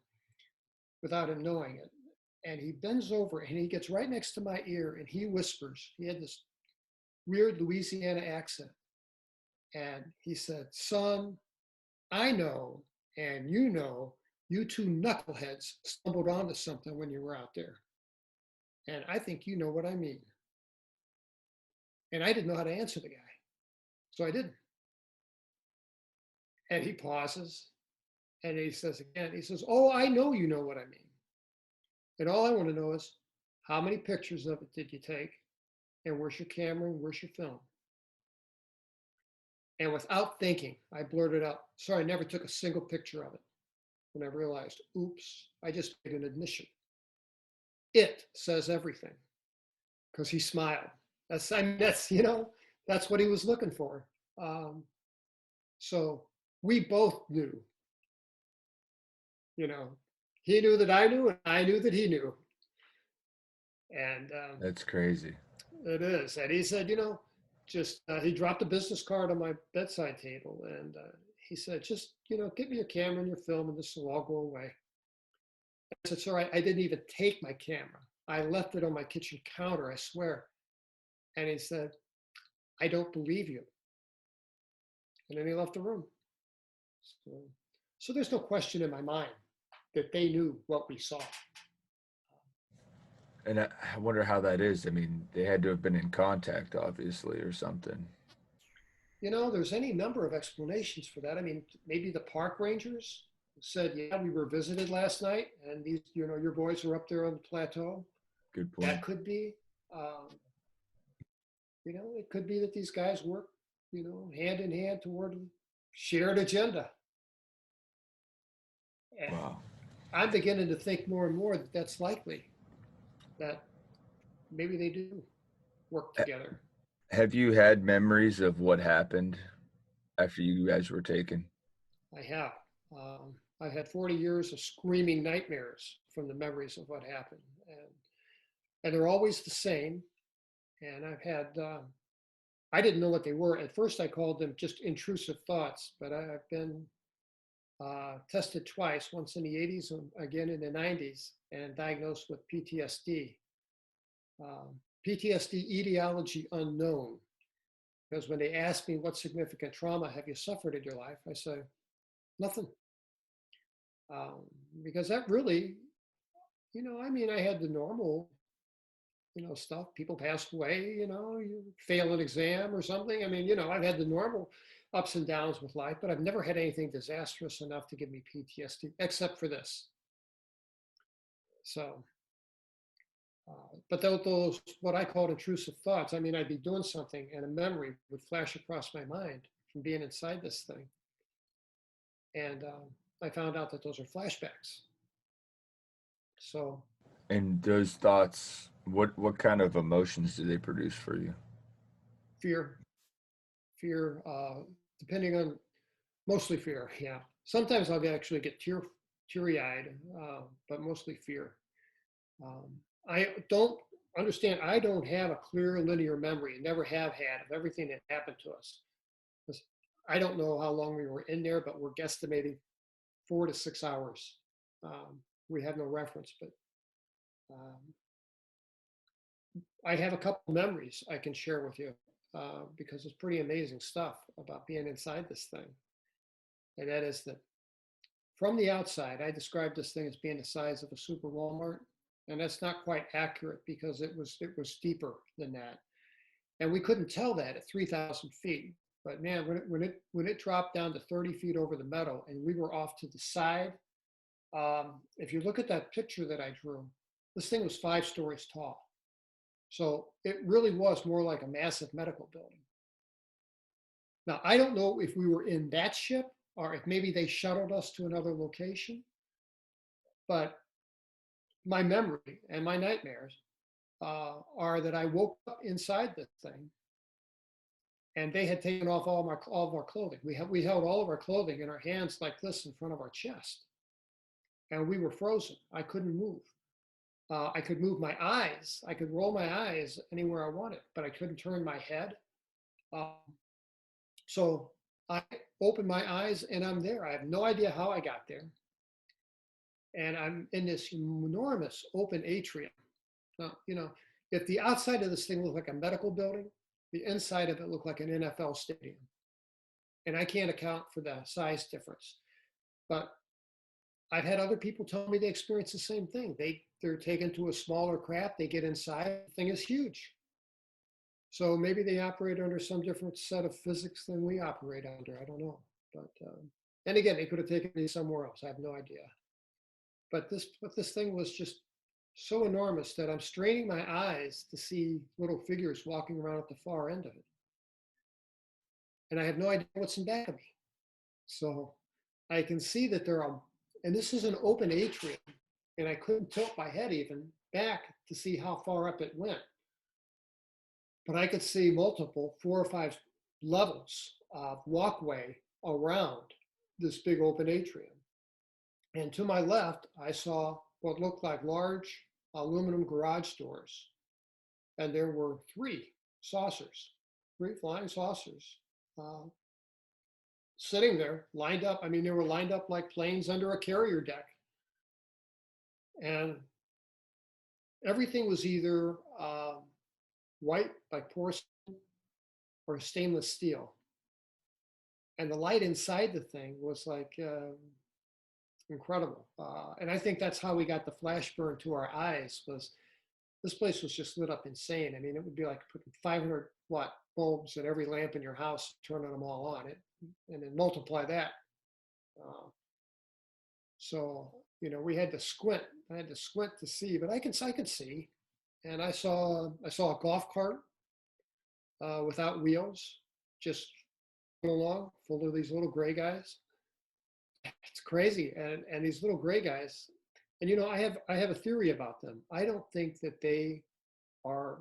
without him knowing it. And he bends over and he gets right next to my ear and he whispers. He had this weird Louisiana accent. And he said, son, I know, and you two knuckleheads stumbled onto something when you were out there. And I think you know what I mean. And I didn't know how to answer the guy. So I didn't. And he pauses and he says again, he says, oh, I know you know what I mean. And all I want to know is, how many pictures of it did you take? And where's your camera and where's your film? And without thinking, I blurted out, sorry, I never took a single picture of it. And I realized, oops, I just made an admission. It says everything, because he smiled. That's what he was looking for. So we both knew, he knew that I knew, and I knew that he knew. And That's crazy. it is. And he said, he dropped a business card on my bedside table, and he said, just, get me your camera and your film, and this will all go away. I said, sorry, I didn't even take my camera. I left it on my kitchen counter, I swear. And he said, I don't believe you. And then he left the room. So there's no question in my mind that they knew what we saw. And I wonder how that is. I mean, they had to have been in contact, obviously, or something. There's any number of explanations for that. I mean, maybe the park rangers said, yeah, we were visited last night, and these, your boys were up there on the plateau. Good point. That could be. It could be that these guys work, hand in hand toward a shared agenda. And Wow. I'm beginning to think more and more that that's likely, that maybe they do work together. Have you had memories of what happened after you guys were taken? I have. I've had 40 years of screaming nightmares from the memories of what happened. And they're always the same. And I've had, I didn't know what they were. At first I called them just intrusive thoughts, but I've been tested twice, once in the 80s and again in the 90s, and diagnosed with PTSD. PTSD etiology unknown. Because when they ask me what significant trauma have you suffered in your life, I say, nothing. Because that really, I had the normal, stuff. People pass away, you fail an exam or something. I mean, I've had the normal ups and downs with life, but I've never had anything disastrous enough to give me PTSD, except for this. So But those, what I call intrusive thoughts, I mean, I'd be doing something and a memory would flash across my mind from being inside this thing. And I found out that those are flashbacks. So And those thoughts, what kind of emotions do they produce for you? fear, fear, depending on, mostly fear, yeah. Sometimes I'll actually get teary eyed, but mostly fear. Um, I don't understand, I don't have a clear linear memory, never have had, of everything that happened to us. 'Cause I don't know how long we were in there, but we're guesstimating 4 to 6 hours. We have no reference, but um, I have a couple memories I can share with you because it's pretty amazing stuff about being inside this thing. And that is that from the outside, I described this thing as being the size of a super Walmart, and that's not quite accurate because it was deeper than that, and we couldn't tell that at 3,000 feet. But man, when it dropped down to 30 feet over the meadow, and we were off to the side, if you look at that picture that I drew, this thing was 5 stories tall. So it really was more like a massive medical building. Now, I don't know if we were in that ship or if maybe they shuttled us to another location, but my memory and my nightmares are that I woke up inside this thing and they had taken off all of our clothing. We held all of our clothing in our hands like this in front of our chest, and we were frozen. I couldn't move. I could move my eyes. I could roll my eyes anywhere I wanted, but I couldn't turn my head. Um, so I opened my eyes and I'm there. I have no idea how I got there. And I'm in this enormous open atrium. Now, if the outside of this thing looked like a medical building, the inside of it looked like an NFL stadium. And I can't account for the size difference. But I've had other people tell me they experience the same thing. They're taken to a smaller craft, they get inside, the thing is huge. So maybe they operate under some different set of physics than we operate under. I don't know. But and again, they could have taken me somewhere else. I have no idea. But this thing was just so enormous that I'm straining my eyes to see little figures walking around at the far end of it. And I have no idea what's in back of me. So I can see that there are, and this is an open atrium, and I couldn't tilt my head even back to see how far up it went. But I could see multiple 4 or 5 levels of walkway around this big open atrium. And to my left, I saw what looked like large aluminum garage doors. And there were 3 saucers, 3 flying saucers, uh, sitting there lined up. I mean, they were lined up like planes under a carrier deck. And everything was either white like porcelain or stainless steel. And the light inside the thing was like incredible. And I think that's how we got the flash burn to our eyes. Was this place was just lit up insane. I mean, it would be like putting 500-watt bulbs in every lamp in your house, turning them all on, and then multiply that. Uh, so we had to squint. I had to squint to see, but I could see, and I saw a golf cart without wheels, just along, full of these little gray guys. It's crazy, and these little gray guys, and I have a theory about them. I don't think that they are.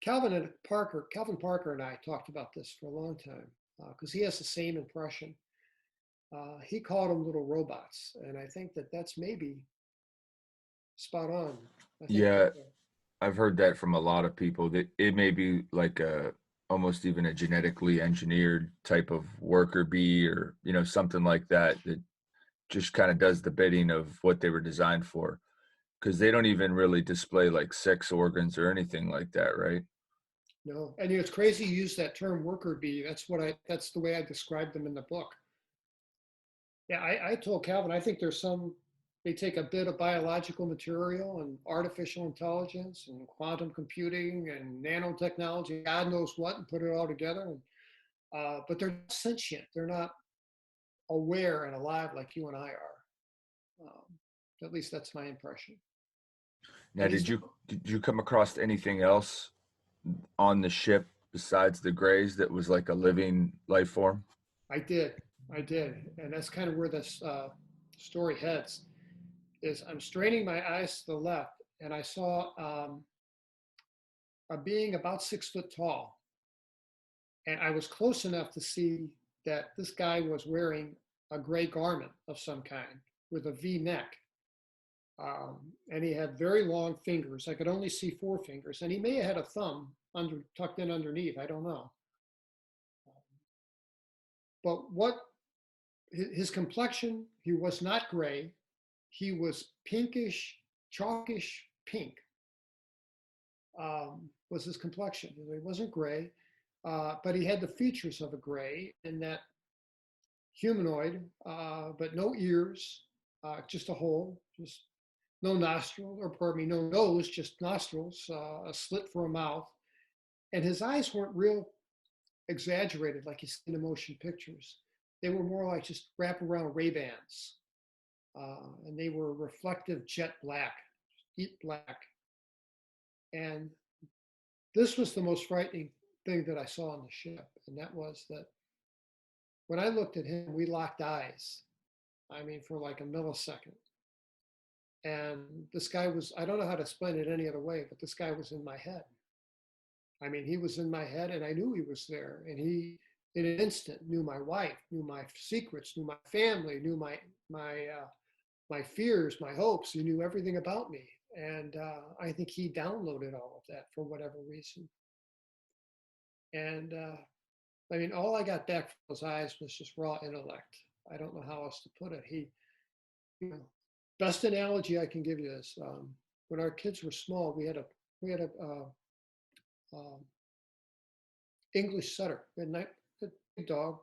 Calvin Parker and I talked about this for a long time because he has the same impression. He called them little robots, and I think that that's maybe spot on. I think that Yeah, I've heard that from a lot of people that it may be like a almost even a genetically engineered type of worker bee or something like that that just kind of does the bidding of what they were designed for because they don't even really display like sex organs or anything like that, right? no, and it's crazy you use that term worker bee. That's the way I described them in the book. Yeah, I told Calvin, I think they take a bit of biological material and artificial intelligence and quantum computing and nanotechnology, God knows what, and put it all together. But they're not sentient. They're not aware and alive like you and I are. At least that's my impression. Now, And he's, did you come across anything else on the ship besides the Greys that was like a living life form? I did, I did. And that's kind of where this story heads is I'm straining my eyes to the left and I saw a being about 6 foot tall. And I was close enough to see that this guy was wearing a gray garment of some kind with a V neck. And he had very long fingers. I could only see 4 fingers, and he may have had a thumb tucked in underneath. I don't know. But what his complexion, he was not gray. He was pinkish, chalkish pink. Was his complexion. He wasn't gray, but he had the features of a gray in that humanoid, but no ears, just a hole, just no nostril, or pardon me, no nose, just nostrils, a slit for a mouth. And his eyes weren't real exaggerated like you see in the motion pictures. They were more like just wraparound Ray-Bans. And they were reflective jet black, deep black. And this was the most frightening thing that I saw on the ship. And that was that when I looked at him, we locked eyes. I mean, for like a millisecond. And this guy was, I don't know how to explain it any other way, but this guy was in my head. I mean, he was in my head and I knew he was there. And he, in an instant, knew my wife, knew my secrets, knew my family, knew my fears, my hopes. He knew everything about me. And I think he downloaded all of that for whatever reason. And I mean, all I got back from those eyes was just raw intellect. I don't know how else to put it. He, you know, best analogy I can give you is when our kids were small, we had a English setter, a big dog,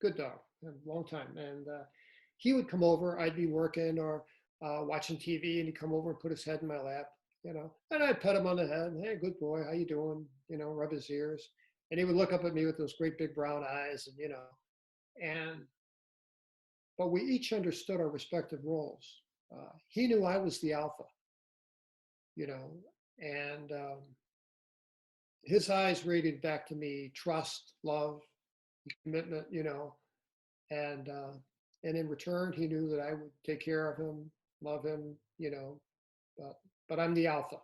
good dog, a long time, and he would come over. I'd be working or watching TV, and he'd come over and put his head in my lap, and I'd pet him on the head. Hey, good boy, how you doing? Rub his ears, and he would look up at me with those great big brown eyes, and but we each understood our respective roles. He knew I was the alpha, and his eyes radiated back to me trust, love, commitment, and in return, he knew that I would take care of him, love him, but I'm the alpha.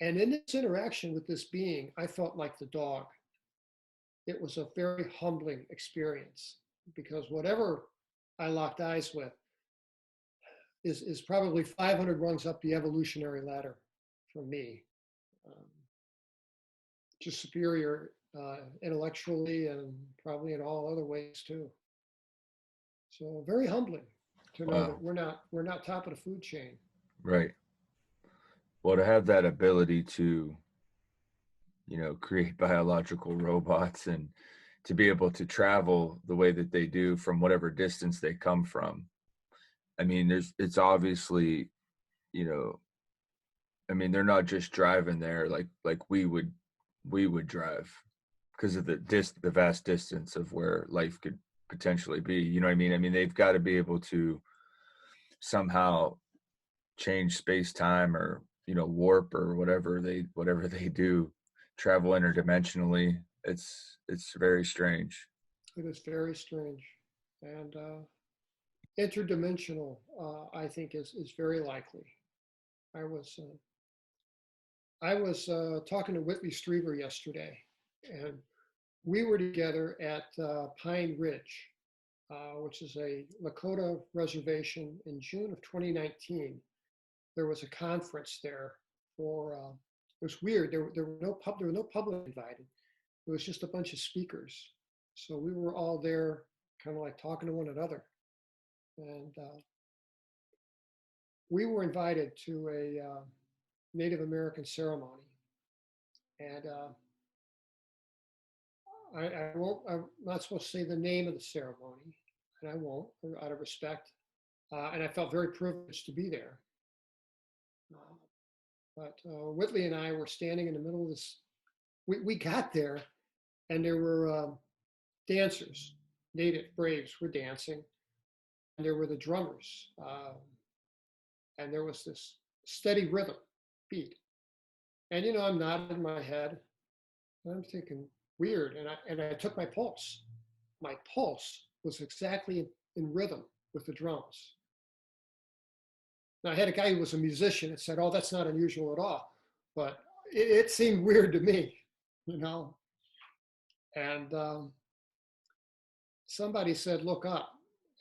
And in this interaction with this being, I felt like the dog. It was a very humbling experience because whatever I locked eyes with is probably 500 rungs up the evolutionary ladder for me. Um, just superior intellectually and probably in all other ways too. So very humbling to know that Wow. we're not top of the food chain. Right. Well, to have that ability to, create biological robots and to be able to travel the way that they do from whatever distance they come from. I mean, it's obviously, you know, I mean, they're not just driving there like we would drive because of the vast distance of where life could potentially be. You know what I mean? I mean, they've got to be able to somehow change space time or warp or whatever they do, travel interdimensionally. It's very strange. It is very strange. And interdimensional, I think, is very likely. I was talking to Whitley Strieber yesterday, and we were together at Pine Ridge, which is a Lakota reservation in June of 2019. There was a conference there for, it was weird. There were no public invited. It was just a bunch of speakers. So we were all there kind of like talking to one another. And we were invited to a Native American ceremony. And I'm not supposed to say the name of the ceremony, and I won't, out of respect. And I felt very privileged to be there. But Whitley and I were standing in the middle of this. We got there, and there were dancers, native braves were dancing, and there were the drummers. And there was this steady rhythm, beat. And I'm nodding my head, and I'm thinking, weird. And I took my pulse. My pulse was exactly in rhythm with the drums. Now I had a guy who was a musician and said, "Oh, that's not unusual at all," but it seemed weird to me, you know. And somebody said, "Look up,"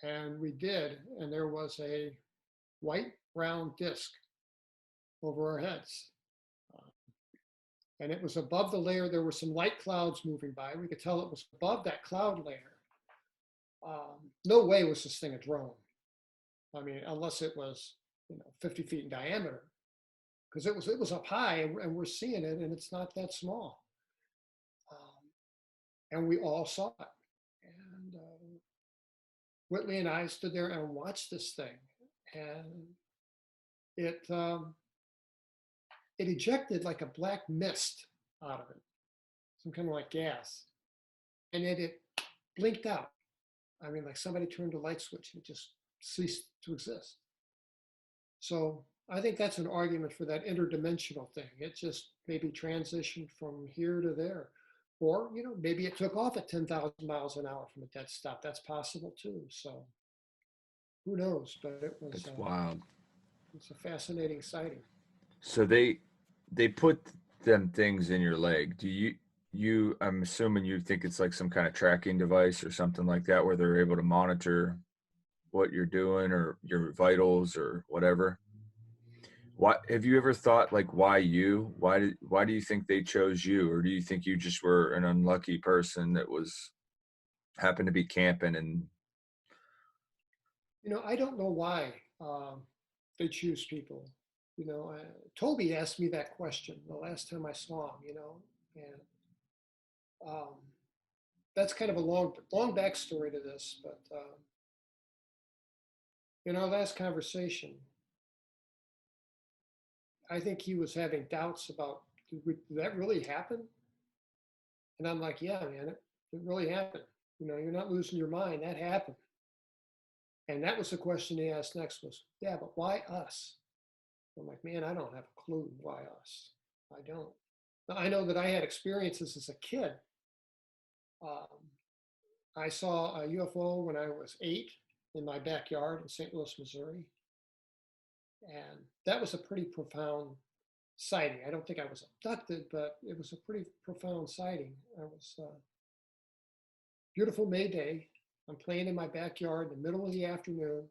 and we did, and there was a white round disc over our heads. Uh, and it was above the layer. There were some light clouds moving by. We could tell it was above that cloud layer. No way was this thing a drone. I mean, unless it was 50 feet in diameter, because it was up high, and we're seeing it, and it's not that small. Um, and we all saw it. And Whitley and I stood there and watched this thing, and it it ejected like a black mist out of it, some kind of like gas, and it blinked out. I mean, like somebody turned a light switch and it just ceased to exist. So I think that's an argument for that interdimensional thing. It just maybe transitioned from here to there. Or, maybe it took off at 10,000 miles an hour from a dead stop. That's possible too. So who knows? But That's wild. it's a fascinating sighting. So they put them things in your leg. Do you I'm assuming you think it's like some kind of tracking device or something like that where they're able to monitor what you're doing or your vitals or whatever. Why have you ever thought like why you? Why do you think they chose you? Or do you think you just were an unlucky person that was happened to be camping and I don't know why they choose people. Toby asked me that question the last time I saw him. And um, that's kind of a long backstory to this. But in our last conversation, I think he was having doubts about did that really happen? And I'm like, yeah, man, it really happened. You're not losing your mind. That happened. And that was the question he asked next was, yeah, but why us? I'm like, man, I don't have a clue why us. I don't. Now, I know that I had experiences as a kid. Um, I saw a UFO when I was 8 in my backyard in St. Louis, Missouri. And that was a pretty profound sighting. I don't think I was abducted, but it was a pretty profound sighting. I was beautiful May day. I'm playing in my backyard in the middle of the afternoon.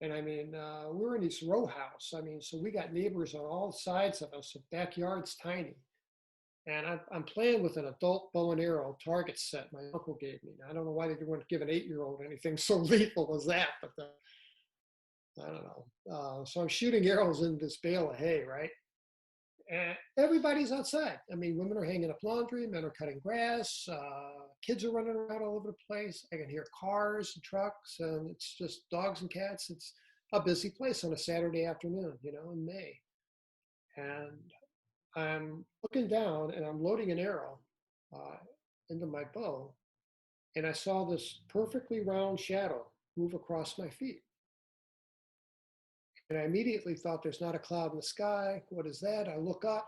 And I mean, we're in this row house. I mean, so we got neighbors on all sides of us. The backyard's tiny. And I'm playing with an adult bow and arrow target set my uncle gave me. Now, I don't know why they didn't want to give an 8-year-old anything so lethal as that, but I don't know. So I'm shooting arrows in this bale of hay, right? And everybody's outside. I mean, women are hanging up laundry, men are cutting grass, kids are running around all over the place. I can hear cars and trucks, and it's just dogs and cats. It's a busy place on a Saturday afternoon, in May. And I'm looking down and I'm loading an arrow uh, into my bow, and I saw this perfectly round shadow move across my feet. And I immediately thought, there's not a cloud in the sky. What is that? I look up,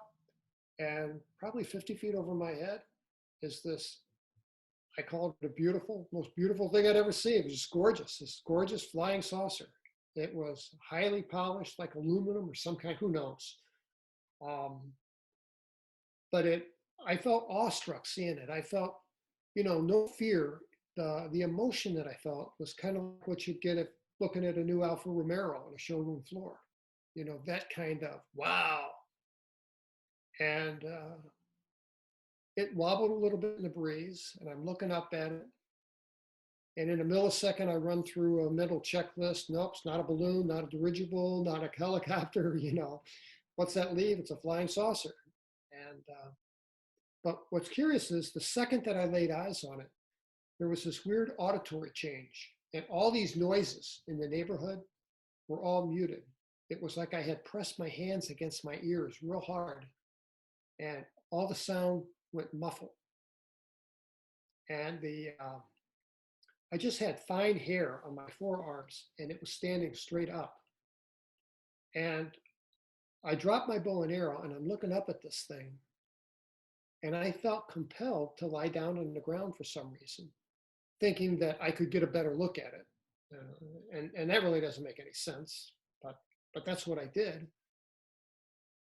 and probably 50 feet over my head is this, I call it the most beautiful thing I'd ever seen. It was just gorgeous, this gorgeous flying saucer. It was highly polished, like aluminum or some kind, who knows. Um, but I felt awestruck seeing it. I felt, no fear. The emotion that I felt was kind of like what you'd get if looking at a new Alfa Romero on a showroom floor. That kind of wow. And it wobbled a little bit in the breeze, and I'm looking up at it. And in a millisecond, I run through a mental checklist. Nope, it's not a balloon, not a dirigible, not a helicopter. What's that leave? It's a flying saucer. And but what's curious is the second that I laid eyes on it, there was this weird auditory change, and all these noises in the neighborhood were all muted. It was like I had pressed my hands against my ears real hard, and all the sound went muffled. And I just had fine hair on my forearms, and it was standing straight up. And I dropped my bow and arrow and I'm looking up at this thing, and I felt compelled to lie down on the ground for some reason, thinking that I could get a better look at it. And that really doesn't make any sense, but that's what I did.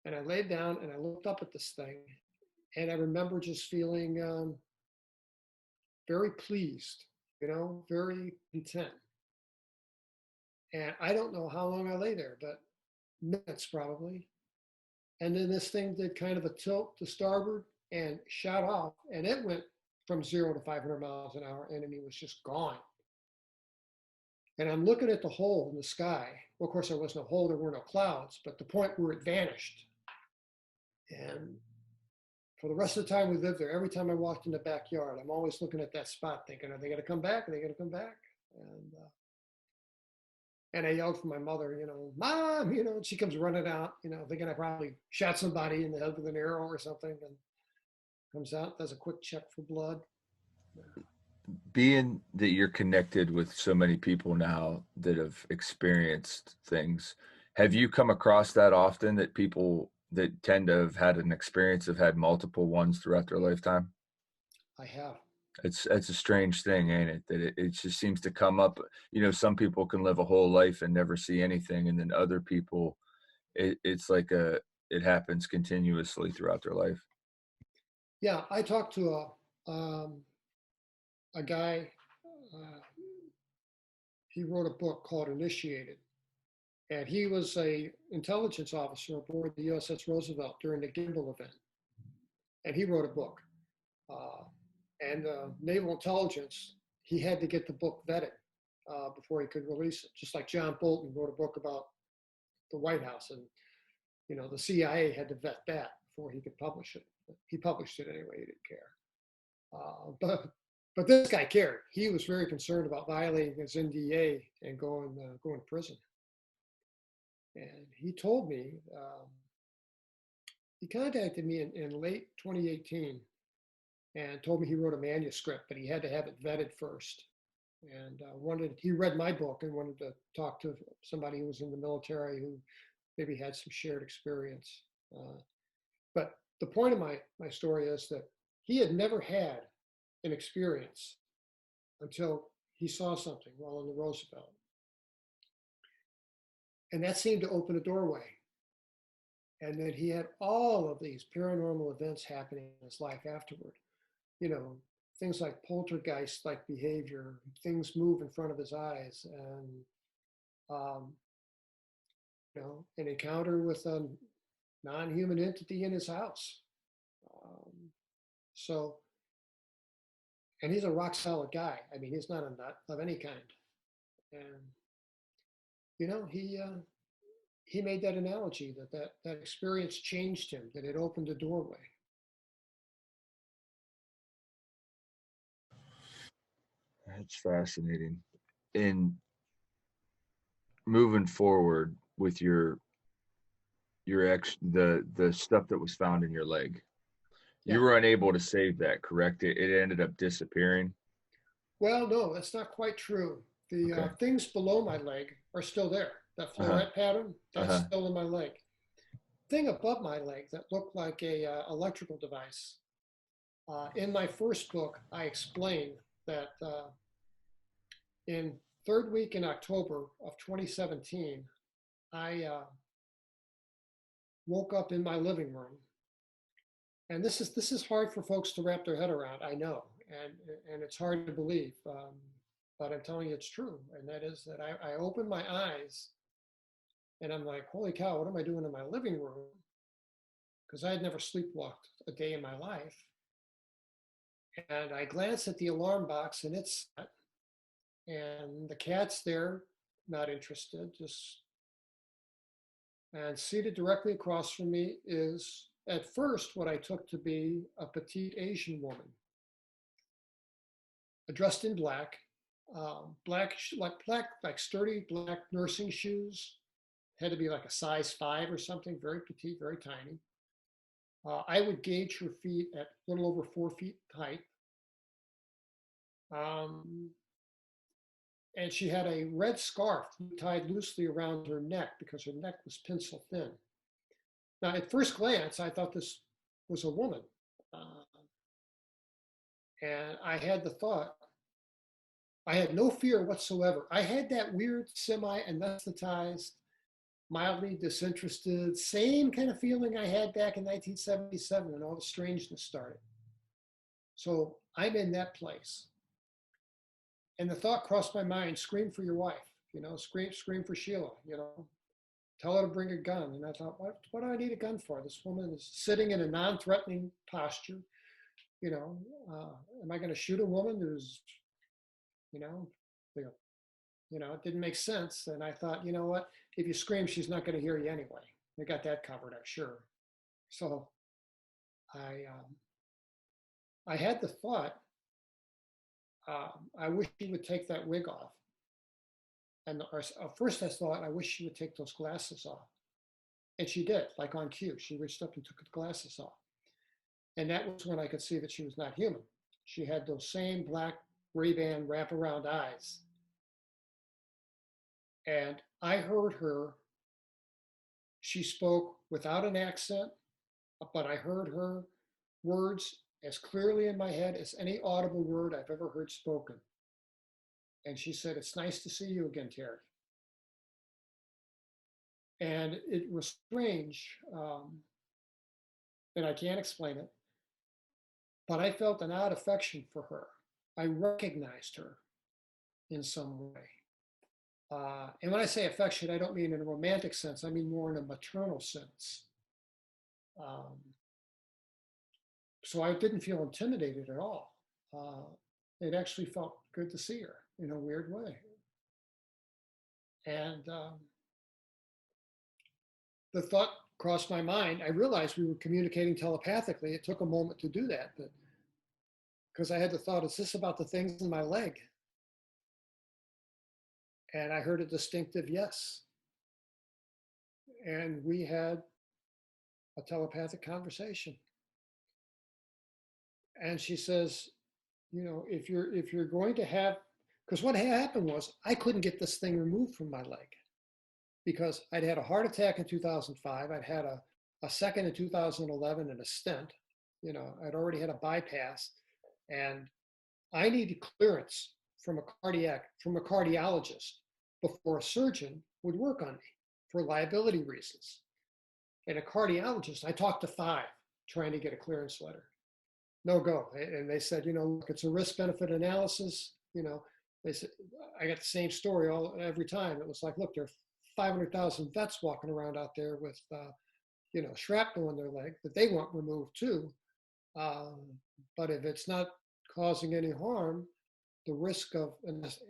And I laid down and I looked up at this thing, and I remember just feeling very pleased, very content. And I don't know how long I lay there, but minutes probably. And then this thing did kind of a tilt to starboard and shot off, and it went from 0 to 500 miles an hour, and it was just gone. And I'm looking at the hole in the sky. Well, of course, there was no hole, there were no clouds, but the point where it vanished. And for the rest of the time we lived there, every time I walked in the backyard, I'm always looking at that spot thinking, are they going to come back? Are they going to come back? And, uh, and I yelled for my mother, Mom, and she comes running out, thinking I probably shot somebody in the head with an arrow or something, and comes out, does a quick check for blood. Being that you're connected with so many people now that have experienced things, have you come across that often, that people that tend to have had an experience have had multiple ones throughout their lifetime? I have. It's a strange thing, ain't it? That it just seems to come up. Some people can live a whole life and never see anything, and then other people, it's like it happens continuously throughout their life. Yeah, I talked to a guy. Uh, he wrote a book called Initiated, and he was a intelligence officer aboard the USS Roosevelt during the Gimbal event, and he wrote a book. Uh, and naval intelligence, he had to get the book vetted before he could release it. Just like John Bolton wrote a book about the White House, and the CIA had to vet that before he could publish it. He published it anyway. He didn't care. But this guy cared. He was very concerned about violating his NDA and going to prison. And he told me, he contacted me in late 2018 and told me he wrote a manuscript, but he had to have it vetted first. And he read my book and wanted to talk to somebody who was in the military who maybe had some shared experience. But the point of my story is that he had never had an experience until he saw something while on the Roosevelt. And that seemed to open a doorway. And then he had all of these paranormal events happening in his life afterward. You know, things like poltergeist-like behavior, things move in front of his eyes, and um, an encounter with a non-human entity in his house. Um, so, and he's a rock solid guy. I mean, he's not a nut of any kind. And he made that analogy that experience changed him, that it opened a doorway. That's fascinating. In moving forward with the stuff that was found in your leg, you Yeah. were unable to save that, correct? It ended up disappearing. Well, no, that's not quite true. The Okay. things below my leg are still there. That Uh-huh. floret pattern, that's Uh-huh. still in my leg. Thing above my leg that looked like a electrical device. In my first book, I explained that in third week in October of 2017, I woke up in my living room, and this is hard for folks to wrap their head around. I know, and it's hard to believe, but I'm telling you it's true. And that is that I opened my eyes, and I'm like, holy cow, what am I doing in my living room? Because I had never sleepwalked a day in my life. And I glanced at the alarm box, and it's set, and the cat's there, not interested, just. And seated directly across from me is, at first, what I took to be a petite Asian woman, dressed in black, like sturdy black nursing shoes. Had to be like a size 5 or something, very petite, very tiny. I would gauge her feet at a little over 4 feet height. Um, and she had a red scarf tied loosely around her neck because her neck was pencil thin. Now, at first glance, I thought this was a woman. Uh, and I had the thought, I had no fear whatsoever. I had that weird semi anesthetized, mildly disinterested, same kind of feeling I had back in 1977 when all the strangeness started. So I'm in that place. And the thought crossed my mind, scream for your wife, scream for Sheila, tell her to bring a gun. And I thought, what do I need a gun for? This woman is sitting in a non-threatening posture. You know, am I going to shoot a woman who's, you know, it didn't make sense. And I thought, you know what? If you scream, she's not going to hear you anyway. We got that covered, I'm sure. So I had the thought, I wish she would take that wig off. And first I thought, I wish she would take those glasses off. And she did, like on cue. She reached up and took the glasses off. And that was when I could see that she was not human. She had those same black Ray-Ban wraparound eyes. And I heard her. She spoke without an accent, but I heard her words as clearly in my head as any audible word I've ever heard spoken. And she said, "It's nice to see you again, Terry." And it was strange, and I can't explain it, but I felt an odd affection for her. I recognized her in some way. And when I say affection, I don't mean in a romantic sense, I mean more in a maternal sense. Um, so I didn't feel intimidated at all. It actually felt good to see her in a weird way. And the thought crossed my mind. I realized we were communicating telepathically. It took a moment to do that, but because I had the thought, is this about the things in my leg? And I heard a distinctive yes. And we had a telepathic conversation. And she says, if you're going to have, because what happened was I couldn't get this thing removed from my leg because I'd had a heart attack in 2005. I'd had a second in 2011 and a stent. I'd already had a bypass, and I needed clearance from a cardiologist before a surgeon would work on me for liability reasons. And a cardiologist, I talked to 5 trying to get a clearance letter. No go. And they said, look, it's a risk benefit analysis. They said, I got the same story every time. It was like, look, there are 500,000 vets walking around out there with, shrapnel in their leg that they want removed too. But if it's not causing any harm, the risk of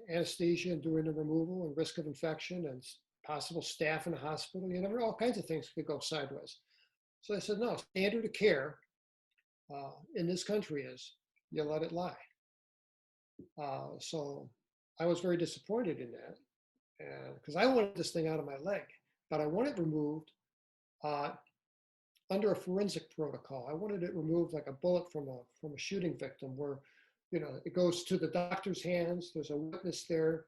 anesthesia and doing the removal and risk of infection and possible staff in the hospital, all kinds of things could go sideways. So I said, no, standard of care in this country is you let it lie. So I was very disappointed in that because I wanted this thing out of my leg, but I want it removed under a forensic protocol. I wanted it removed like a bullet from a shooting victim where, it goes to the doctor's hands. There's a witness there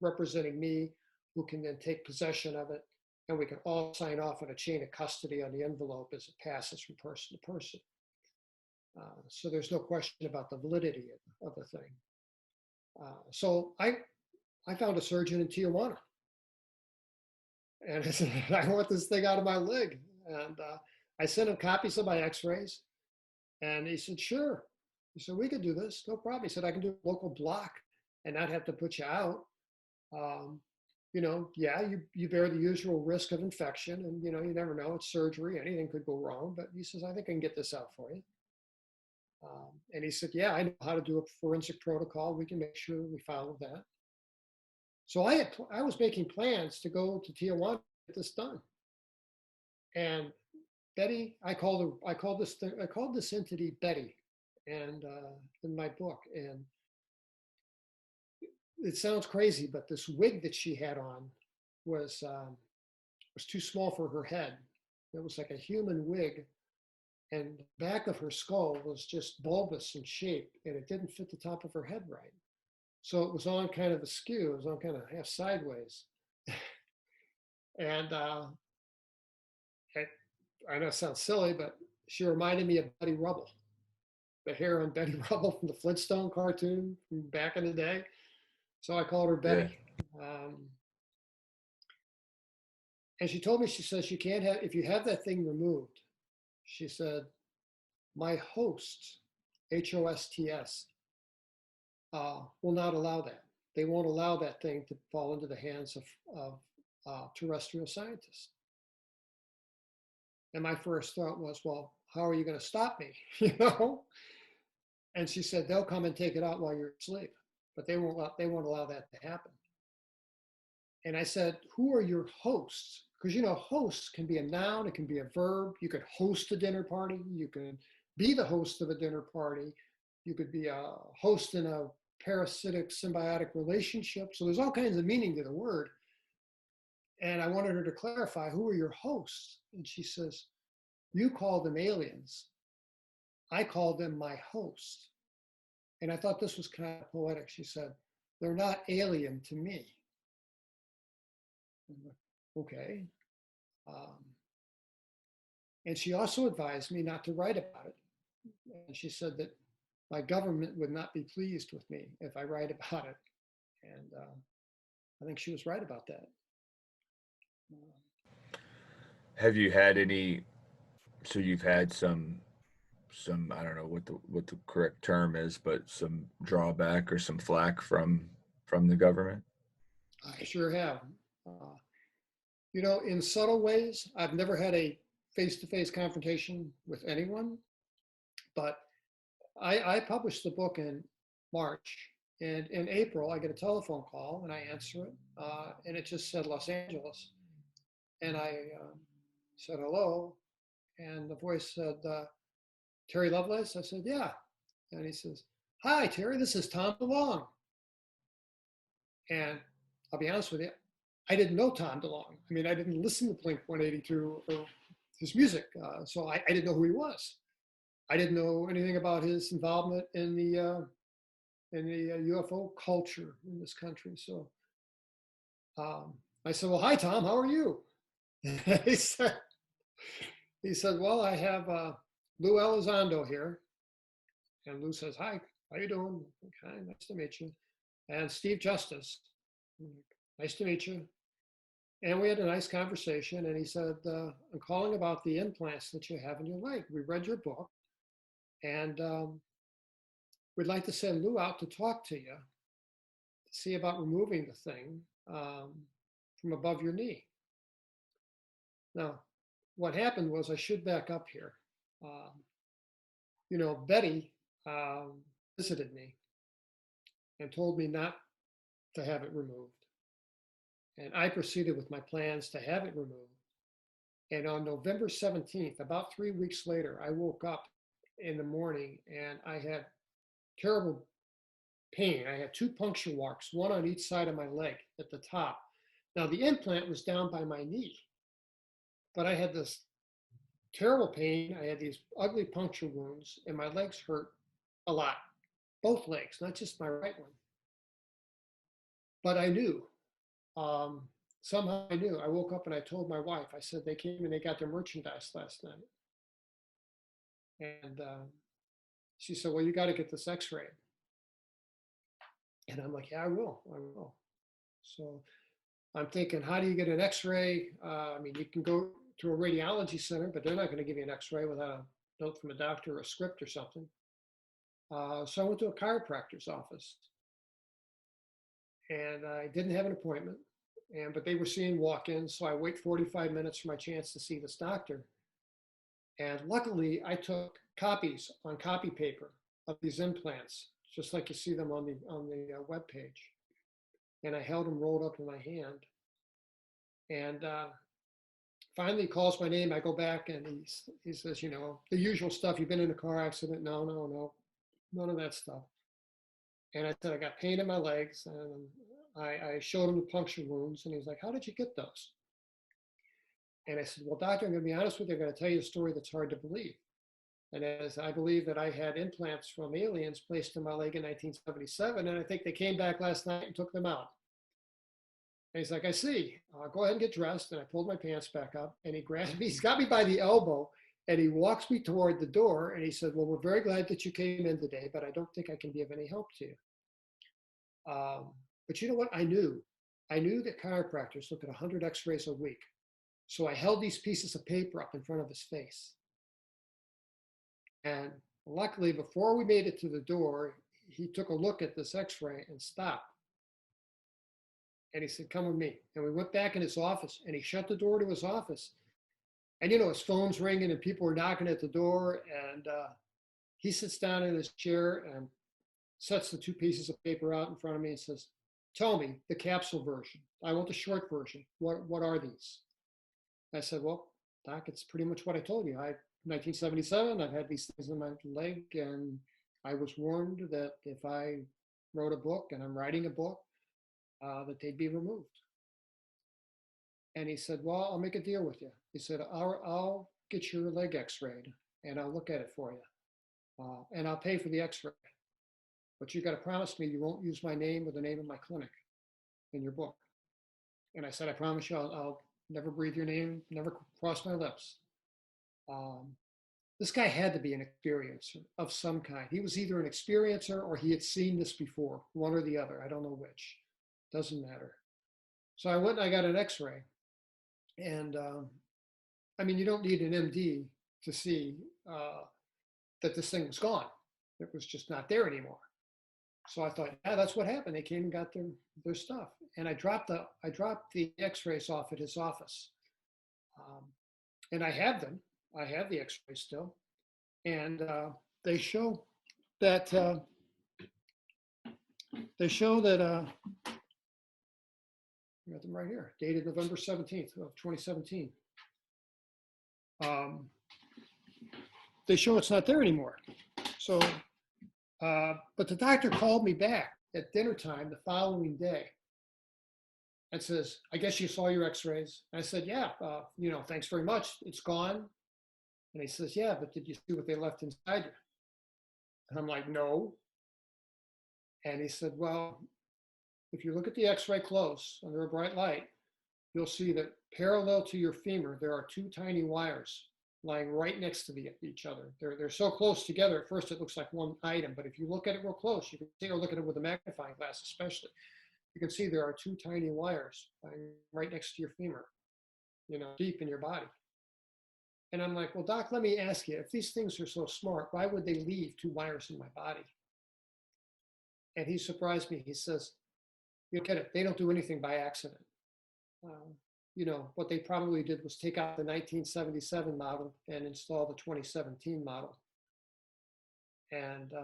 representing me who can then take possession of it, and we can all sign off on a chain of custody on the envelope as it passes from person to person. So there's no question about the validity of the thing. So I found a surgeon in Tijuana, and I said, I want this thing out of my leg. And I sent him copies of my x-rays, and he said, sure. He said, we could do this, no problem. He said, I can do a local block and not have to put you out. Yeah, you bear the usual risk of infection, and you never know, it's surgery, anything could go wrong. But he says, I think I can get this out for you. And he said, yeah, I know how to do a forensic protocol. We can make sure we follow that. So I was making plans to go to Tijuana to get this done. And Betty, I called this entity Betty, and in my book. And it sounds crazy, but this wig that she had on was too small for her head. It was like a human wig, and the back of her skull was just bulbous in shape, and it didn't fit the top of her head right. So it was on kind of askew. It was on kind of half sideways. And I know it sounds silly, but she reminded me of Betty Rubble, the hair on Betty Rubble from the Flintstone cartoon from back in the day. So I called her Yeah. Betty. Um, and she told me, she says, you can't have, if you have that thing removed, she said, my hosts, HOSTS, will not allow that. They won't allow that thing to fall into the hands of terrestrial scientists. And my first thought was, well, how are you going to stop me? You know? And she said, they'll come and take it out while you're asleep, but they won't allow that to happen. And I said, who are your hosts? Because, you know, hosts can be a noun, it can be a verb. You could host a dinner party. You could be the host of a dinner party. You could be a host in a parasitic symbiotic relationship. So there's all kinds of meaning to the word. And I wanted her to clarify, who are your hosts? And she says, you call them aliens. I call them my host. And I thought this was kind of poetic. She said, they're not alien to me. Okay. Um, and she also advised me not to write about it. And she said that my government would not be pleased with me if I write about it. And I think she was right about that. Have you had any? So you've had some I don't know what the correct term is, but some drawback or some flack from the government. I sure have. Uh, you know, in subtle ways, I've never had a face to face confrontation with anyone, but I published the book in March, and in April, I get a telephone call and I answer it, and it just said Los Angeles. And I said, hello. And the voice said, Terry Lovelace? I said, yeah. And he says, hi, Terry, this is Tom DeLonge. And I'll be honest with you, I didn't know Tom DeLonge. I mean, I didn't listen to Blink 182 or his music, so I didn't know who he was. I didn't know anything about his involvement in the UFO culture in this country. So I said, well, hi, Tom, how are you? he said, well, I have Lou Elizondo here. And Lou says, hi, how you doing? Okay, nice to meet you. And Steve Justice, nice to meet you. And we had a nice conversation. And he said, I'm calling about the implants that you have in your leg. We read your book. And we'd like to send Lou out to talk to you, to see about removing the thing from above your knee. Now, what happened was, I should back up here. Um, you know, Betty visited me and told me not to have it removed. And I proceeded with my plans to have it removed. And on November 17th, about 3 weeks later, I woke up in the morning and I had terrible pain. I had two puncture marks, one on each side of my leg at the top. Now, the implant was down by my knee, but I had this terrible pain. I had these ugly puncture wounds, and my legs hurt a lot, both legs, not just my right one. But I knew, um, somehow I knew. I woke up and I told my wife, I said, they came and they got their merchandise last night. And she said, well, you got to get this x ray. And I'm like, yeah, I will. I will. So I'm thinking, how do you get an x ray? I mean, you can go to a radiology center, but they're not going to give you an x ray without a note from a doctor or a script or something. So I went to a chiropractor's office and I didn't have an appointment. But they were seeing walk-ins, so I wait 45 minutes for my chance to see this doctor. And luckily, I took copies on copy paper of these implants, just like you see them on the web page. And I held them rolled up in my hand. And finally, he calls my name. I go back, and he says, you know, the usual stuff. You've been in a car accident? No, no, no, none of that stuff. And I said, I got pain in my legs, and I showed him the puncture wounds, and he's like, how did you get those? And I said, well, doctor, I'm going to be honest with you. I'm going to tell you a story that's hard to believe. And as I believe that I had implants from aliens placed in my leg in 1977, and I think they came back last night and took them out. And he's like, I see. Go ahead and get dressed. And I pulled my pants back up, and he grabbed me. He's got me by the elbow, and he walks me toward the door. And he said, well, we're very glad that you came in today, but I don't think I can be of any help to you. But you know what? I knew. I knew that chiropractors look at 100 x-rays a week. So I held these pieces of paper up in front of his face. And luckily, before we made it to the door, he took a look at this x-ray and stopped. And he said, come with me. And we went back in his office, and he shut the door to his office. And you know, his phone's ringing and people are knocking at the door. And he sits down in his chair and sets the two pieces of paper out in front of me and says, tell me the capsule version. I want the short version. What are these? I said, well, Doc, it's pretty much what I told you. 1977, I've had these things in my leg, and I was warned that if I wrote a book, and I'm writing a book, that they'd be removed. And he said, well, I'll make a deal with you. He said, I'll get your leg x-rayed, and I'll look at it for you, and I'll pay for the x-ray. But you got to promise me you won't use my name or the name of my clinic in your book. And I said, I promise you, I'll never breathe your name, never cross my lips. This guy had to be an experiencer of some kind. He was either an experiencer or he had seen this before, one or the other. I don't know which. Doesn't matter. So I went and I got an x-ray. And I mean, you don't need an MD to see that this thing was gone. It was just not there anymore. So I thought, yeah, that's what happened. They came and got their stuff. And I dropped the x-rays off at his office. And I have them. I have the x-rays still. And they show that I got them right here, dated November 17th of 2017. They show it's not there anymore. So, but the doctor called me back at dinner time the following day and says, I guess you saw your x-rays. I said, yeah, thanks very much. It's gone. And he says, yeah, but did you see what they left inside you? And I'm like, no. And he said, well, if you look at the x-ray close under a bright light, you'll see that parallel to your femur, there are two tiny wires lying right next to each other. They're so close together, at first it looks like one item, but if you look at it real close, you can see, or look at it with a magnifying glass especially, you can see there are two tiny wires lying right next to your femur, deep in your body. And I'm like, well, Doc, let me ask you, if these things are so smart, why would they leave two wires in my body? And he surprised me. He says, you get it, they don't do anything by accident. What they probably did was take out the 1977 model and install the 2017 model. And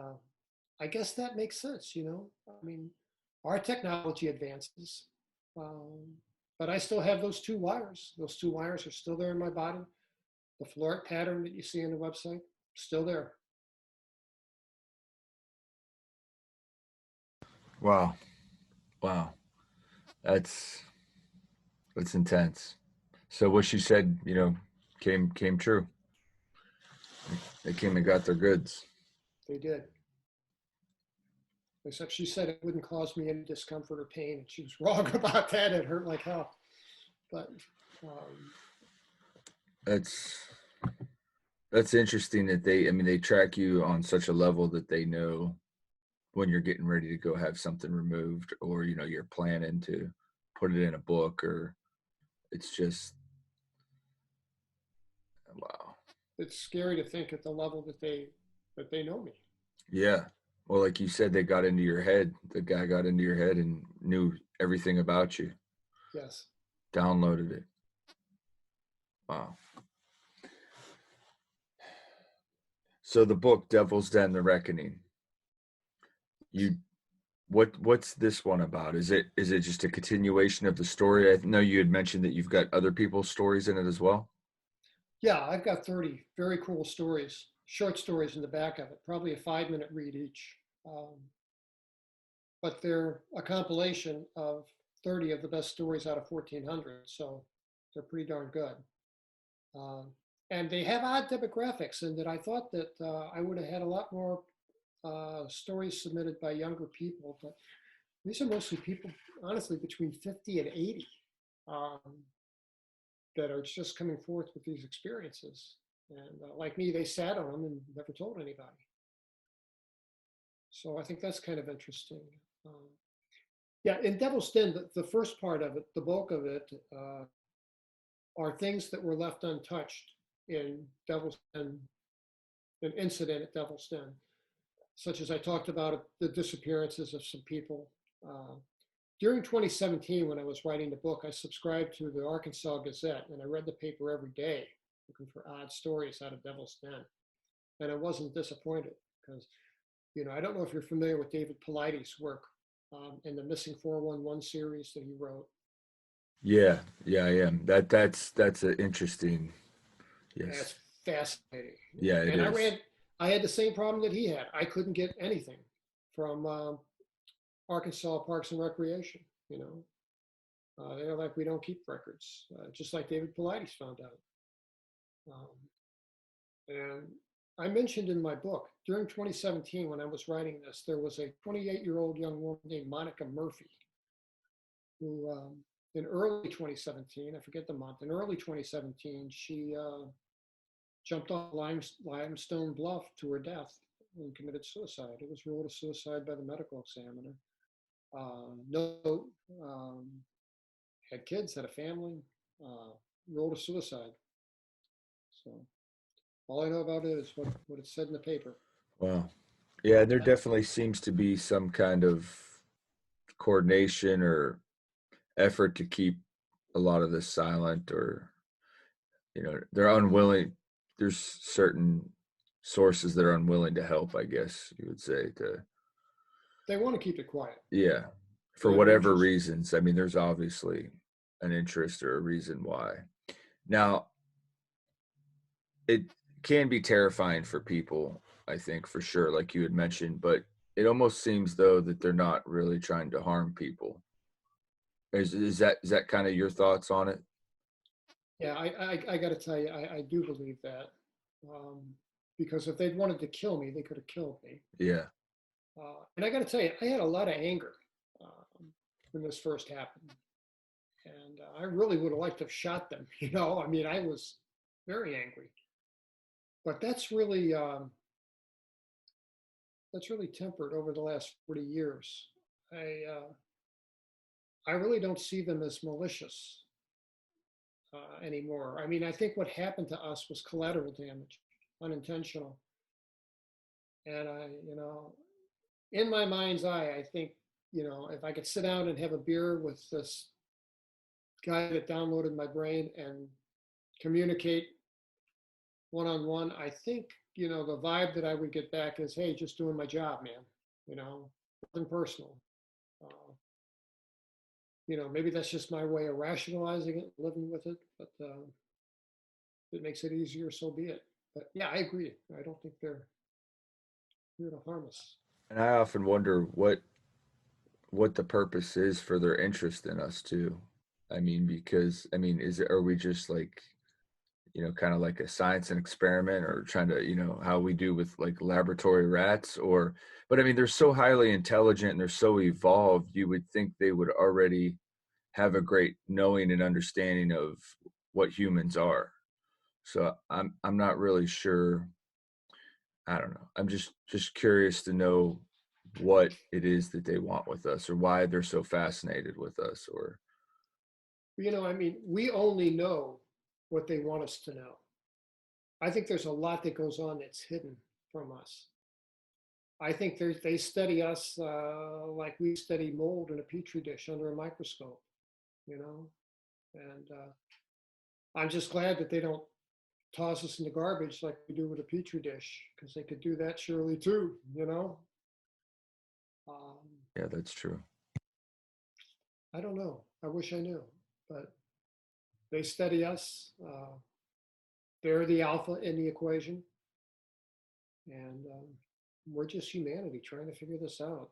I guess that makes sense, I mean, our technology advances, but I still have those two wires. Those two wires are still there in my body. The floret pattern that you see on the website, still there. Wow. Wow. That's intense. So what she said, came true. They came and got their goods. They did. Except she said it wouldn't cause me any discomfort or pain, and she was wrong about that. It hurt like hell. But that's interesting that they track you on such a level that they know when you're getting ready to go have something removed, or you're planning to put it in a book, or it's just wow. It's scary to think at the level that they know me. Yeah. Well, like you said, they got into your head. The guy got into your head and knew everything about you. Yes. Downloaded it. Wow. So the book, Devil's Den: The Reckoning. What's this one about? Is it just a continuation of the story? I know you had mentioned that you've got other people's stories in it as well. Yeah, I've got 30 very cool stories, short stories in the back of it, probably a 5-minute read each. But they're a compilation of 30 of the best stories out of 1,400, so they're pretty darn good. And they have odd demographics in that I thought that I would have had a lot more stories submitted by younger people, but these are mostly people, honestly, between 50 and 80, um, that are just coming forth with these experiences. And like me, they sat on them and never told anybody. So I think that's kind of interesting. Um, yeah, in Devil's Den, the first part of it, the bulk of it, are things that were left untouched in Devil's Den, an incident at Devil's Den, such as I talked about the disappearances of some people. Uh, During 2017, when I was writing the book, I subscribed to the Arkansas Gazette and I read the paper every day looking for odd stories out of Devil's Den. And I wasn't disappointed because, I don't know if you're familiar with David Paulides' work, in the Missing 411 series that he wrote. Yeah, yeah, I am. That's an interesting. Yes. That's fascinating. Yeah, it And is. I had the same problem that he had. I couldn't get anything from Arkansas Parks and Recreation. They're like, we don't keep records, just like David Paulides found out. Um, and I mentioned in my book, during 2017, when I was writing this, there was a 28-year-old young woman named Monica Murphy who, in early 2017, I forget the month, in early 2017, she jumped off Limestone Bluff to her death and committed suicide. It was ruled a suicide by the medical examiner. No, had kids, had a family, ruled a suicide. So all I know about it is what it said in the paper. Wow. Yeah, there definitely seems to be some kind of coordination or effort to keep a lot of this silent, or they're unwilling. There's certain sources that are unwilling to help, I guess you would say, to They want to keep it quiet. yeah, They for have an whatever interest. reasons. I mean, there's obviously an interest or a reason why. Now, it can be terrifying for people, I think, for sure, like you had mentioned, but it almost seems though that they're not really trying to harm people. Is that kind of your thoughts on it? Yeah, I got to tell you, I do believe that. Um, because if they'd wanted to kill me, they could have killed me. Yeah. And I got to tell you, I had a lot of anger when this first happened. And I really would have liked to have shot them. I mean, I was very angry. But that's really tempered over the last 40 years. I uh, I really don't see them as malicious anymore. I mean, I think what happened to us was collateral damage, unintentional. And in my mind's eye, I think, if I could sit down and have a beer with this guy that downloaded my brain and communicate one on one, I think, the vibe that I would get back is, hey, just doing my job, man. Nothing personal. Uh, Maybe that's just my way of rationalizing it, living with it. But if it makes it easier, so be it. But yeah, I agree. I don't think they're here to harm us. And I often wonder what the purpose is for their interest in us too. I mean, because I mean, are we just like, kind of like a science and experiment, or trying to, how we do with like laboratory rats, or but I mean, they're so highly intelligent and they're so evolved, you would think they would already have a great knowing and understanding of what humans are. So I'm not really sure. I don't know. I'm just curious to know what it is that they want with us, or why they're so fascinated with us, or I mean, we only know what they want us to know. I think there's a lot that goes on that's hidden from us. I think they study us like we study mold in a petri dish under a microscope, you know. And I'm just glad that they don't toss us in the garbage like we do with a petri dish, because they could do that surely too. Um, yeah, that's true. I don't know. I wish I knew, but they study us. They're the alpha in the equation, and we're just humanity trying to figure this out.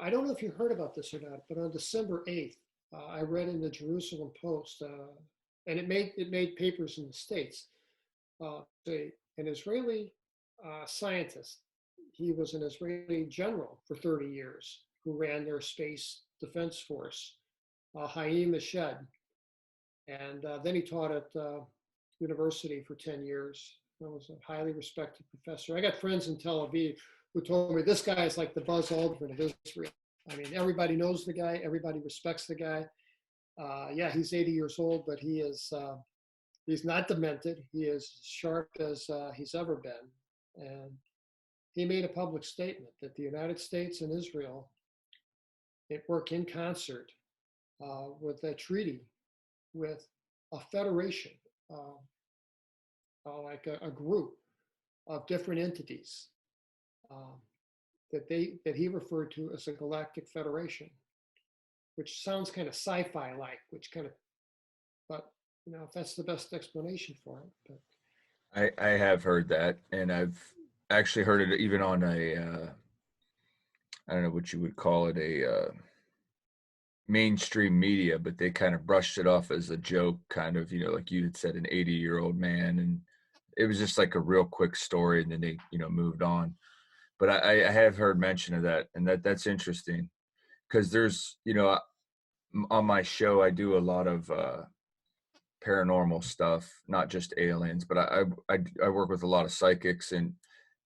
I don't know if you heard about this or not, but on December 8th, I read in the Jerusalem Post, and it made papers in the States. An Israeli scientist, he was an Israeli general for 30 years. who ran their space defense force, Haim Eshed. And then he taught at university for 10 years. I was a highly respected professor. I got friends in Tel Aviv who told me this guy is like the Buzz Aldrin of Israel. I mean, everybody knows the guy, everybody respects the guy. Yeah, he's 80 years old, but he's not demented. He is as sharp as he's ever been. And he made a public statement that the United States and Israel it work in concert with a treaty with a federation, uh, like a group of different entities um, that he referred to as a galactic federation, which sounds kind of sci-fi like, which kind of, but if that's the best explanation for it. But I have heard that, and I've actually heard it even on a I don't know what you would call it, a mainstream media, but they kind of brushed it off as a joke, kind of, like you had said, an 80-year-old man, and it was just like a real quick story, and then they, moved on. But I have heard mention of that, and that's interesting because there's, on my show, I do a lot of paranormal stuff, not just aliens, but I work with a lot of psychics and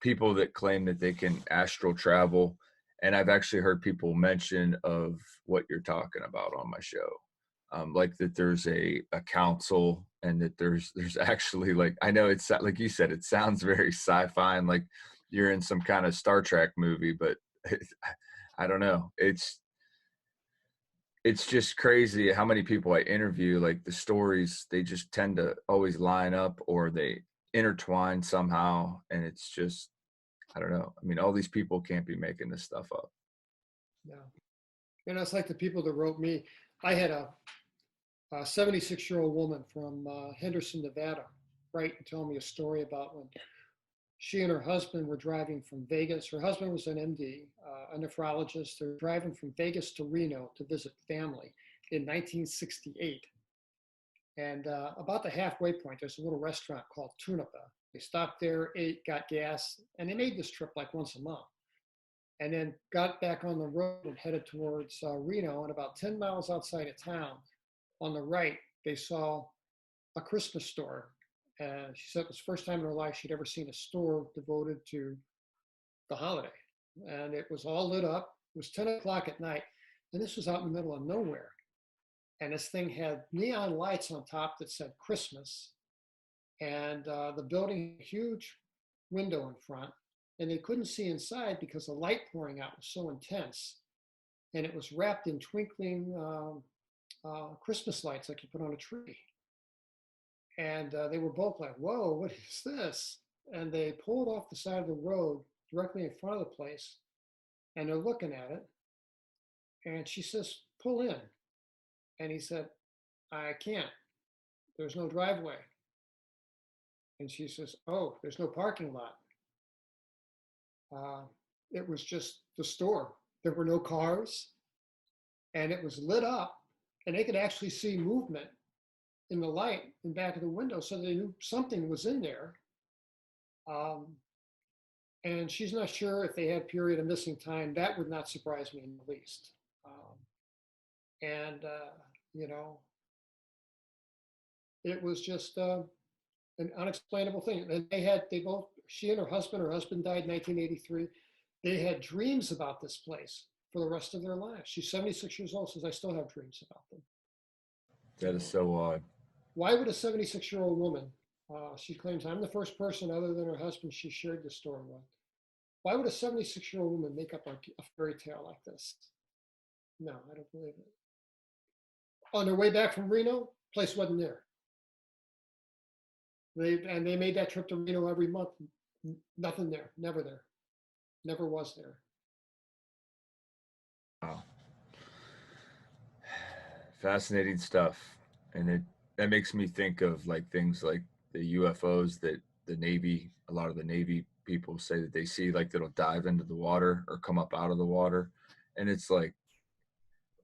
people that claim that they can astral travel. And I've actually heard people mention of what you're talking about on my show. Like that there's a council and that there's actually, like, I know it's like you said, it sounds very sci-fi and like you're in some kind of Star Trek movie, but I don't know. It's just crazy how many people I interview, like the stories, they just tend to always line up or they intertwine somehow. And it's just, I don't know. I mean, all these people can't be making this stuff up. yeah, it's like the people that wrote me. I had a 76-year-old woman from Henderson, Nevada, write and tell me a story about when she and her husband were driving from Vegas. Her husband was an MD, a nephrologist. They're driving from Vegas to Reno to visit family in 1968. And about the halfway point, there's a little restaurant called Tunica. They stopped there, ate, got gas, and they made this trip like once a month. And then got back on the road and headed towards Reno. And about 10 miles outside of town, on the right, they saw a Christmas store. And she said it was the first time in her life she'd ever seen a store devoted to the holiday. And it was all lit up. It was 10 o'clock at night. And this was out in the middle of nowhere. And this thing had neon lights on top that said Christmas. And the building, huge window in front. And they couldn't see inside because the light pouring out was so intense. And it was wrapped in twinkling Christmas lights like you put on a tree. And they were both like, whoa, what is this? And they pulled off the side of the road directly in front of the place. And they're looking at it. And she says, pull in. And he said, I can't. There's no driveway. And she says, oh, there's no parking lot. It was just the store. There were no cars. And it was lit up. And they could actually see movement in the light in back of the window. So they knew something was in there. And she's not sure if they had period of missing time. That would not surprise me in the least. And, you know, it was just an unexplainable thing. And she and her husband died in 1983. They had dreams about this place for the rest of their lives. She's 76 years old, says, I still have dreams about them. That is so odd. Why would a 76-year-old woman, she claims, I'm the first person other than her husband she shared this story with. Why would a 76-year-old woman make up a fairy tale like this? No, I don't believe it. On their way back from Reno, place wasn't there. They made that trip to Reno every month. Nothing there, never there, never was there. Wow. Fascinating stuff. And that makes me think of like things like the UFOs that a lot of the Navy people say that they see, like that'll dive into the water or come up out of the water. And it's like,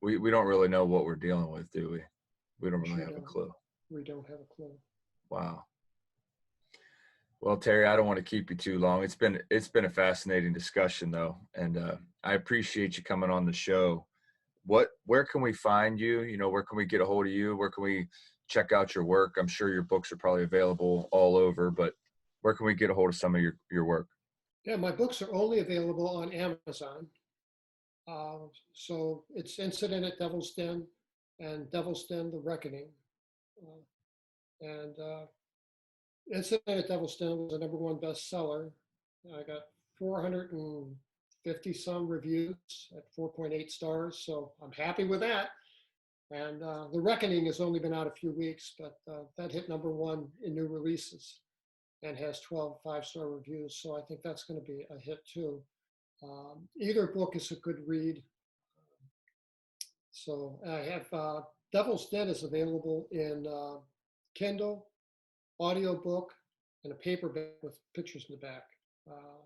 we don't really know what we're dealing with, do we? We don't really have a clue. We don't have a clue. Wow. Well, Terry, I don't want to keep you too long. It's been a fascinating discussion though, and I appreciate you coming on the show. Where can we find you? You know, where can we get a hold of you? Where can we check out your work? I'm sure your books are probably available all over, but where can we get a hold of some of your work? Yeah, my books are only available on Amazon. So it's Incident at Devil's Den and Devil's Den: The Reckoning. And Incident at Devil's Den was a #1 bestseller. I got 450 some reviews at 4.8 stars, so I'm happy with that. And The Reckoning has only been out a few weeks, but that hit #1 in new releases and has 12 5-star reviews. So I think that's going to be a hit too. Either book is a good read. So I have Devil's Den is available in Kindle, audiobook, and a paperback with pictures in the back.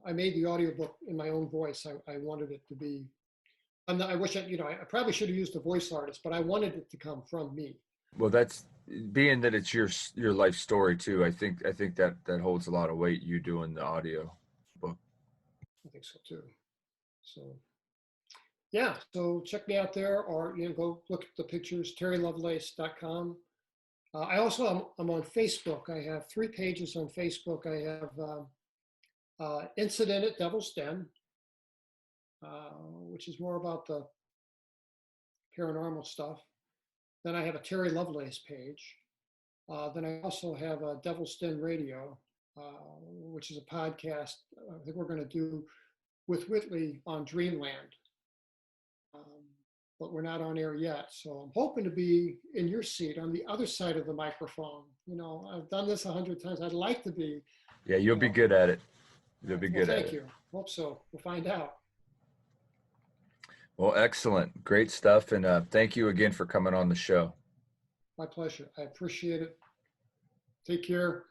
I made the audiobook in my own voice. I wanted it to be, I wish I probably should have used a voice artist, but I wanted it to come from me. Well, that's being that it's your life story too. I think that holds a lot of weight. You doing the audio book. I think so too. So yeah, so check me out there, or go look at the pictures, terrylovelace.com. I also I'm on Facebook. I have 3 pages on Facebook. I have Incident at Devil's Den, which is more about the paranormal stuff. Then I have a Terry Lovelace page. Then I also have a Devil's Den Radio, which is a podcast I think we're going to do with Whitley on Dreamland. But we're not on air yet. So I'm hoping to be in your seat on the other side of the microphone. I've done this 100 times. I'd like to be. Yeah, you'll be good at it. You'll be Well, good at thank it. you. Hope so. We'll find out. Well, excellent. Great stuff. And thank you again for coming on the show. My pleasure. I appreciate it. Take care.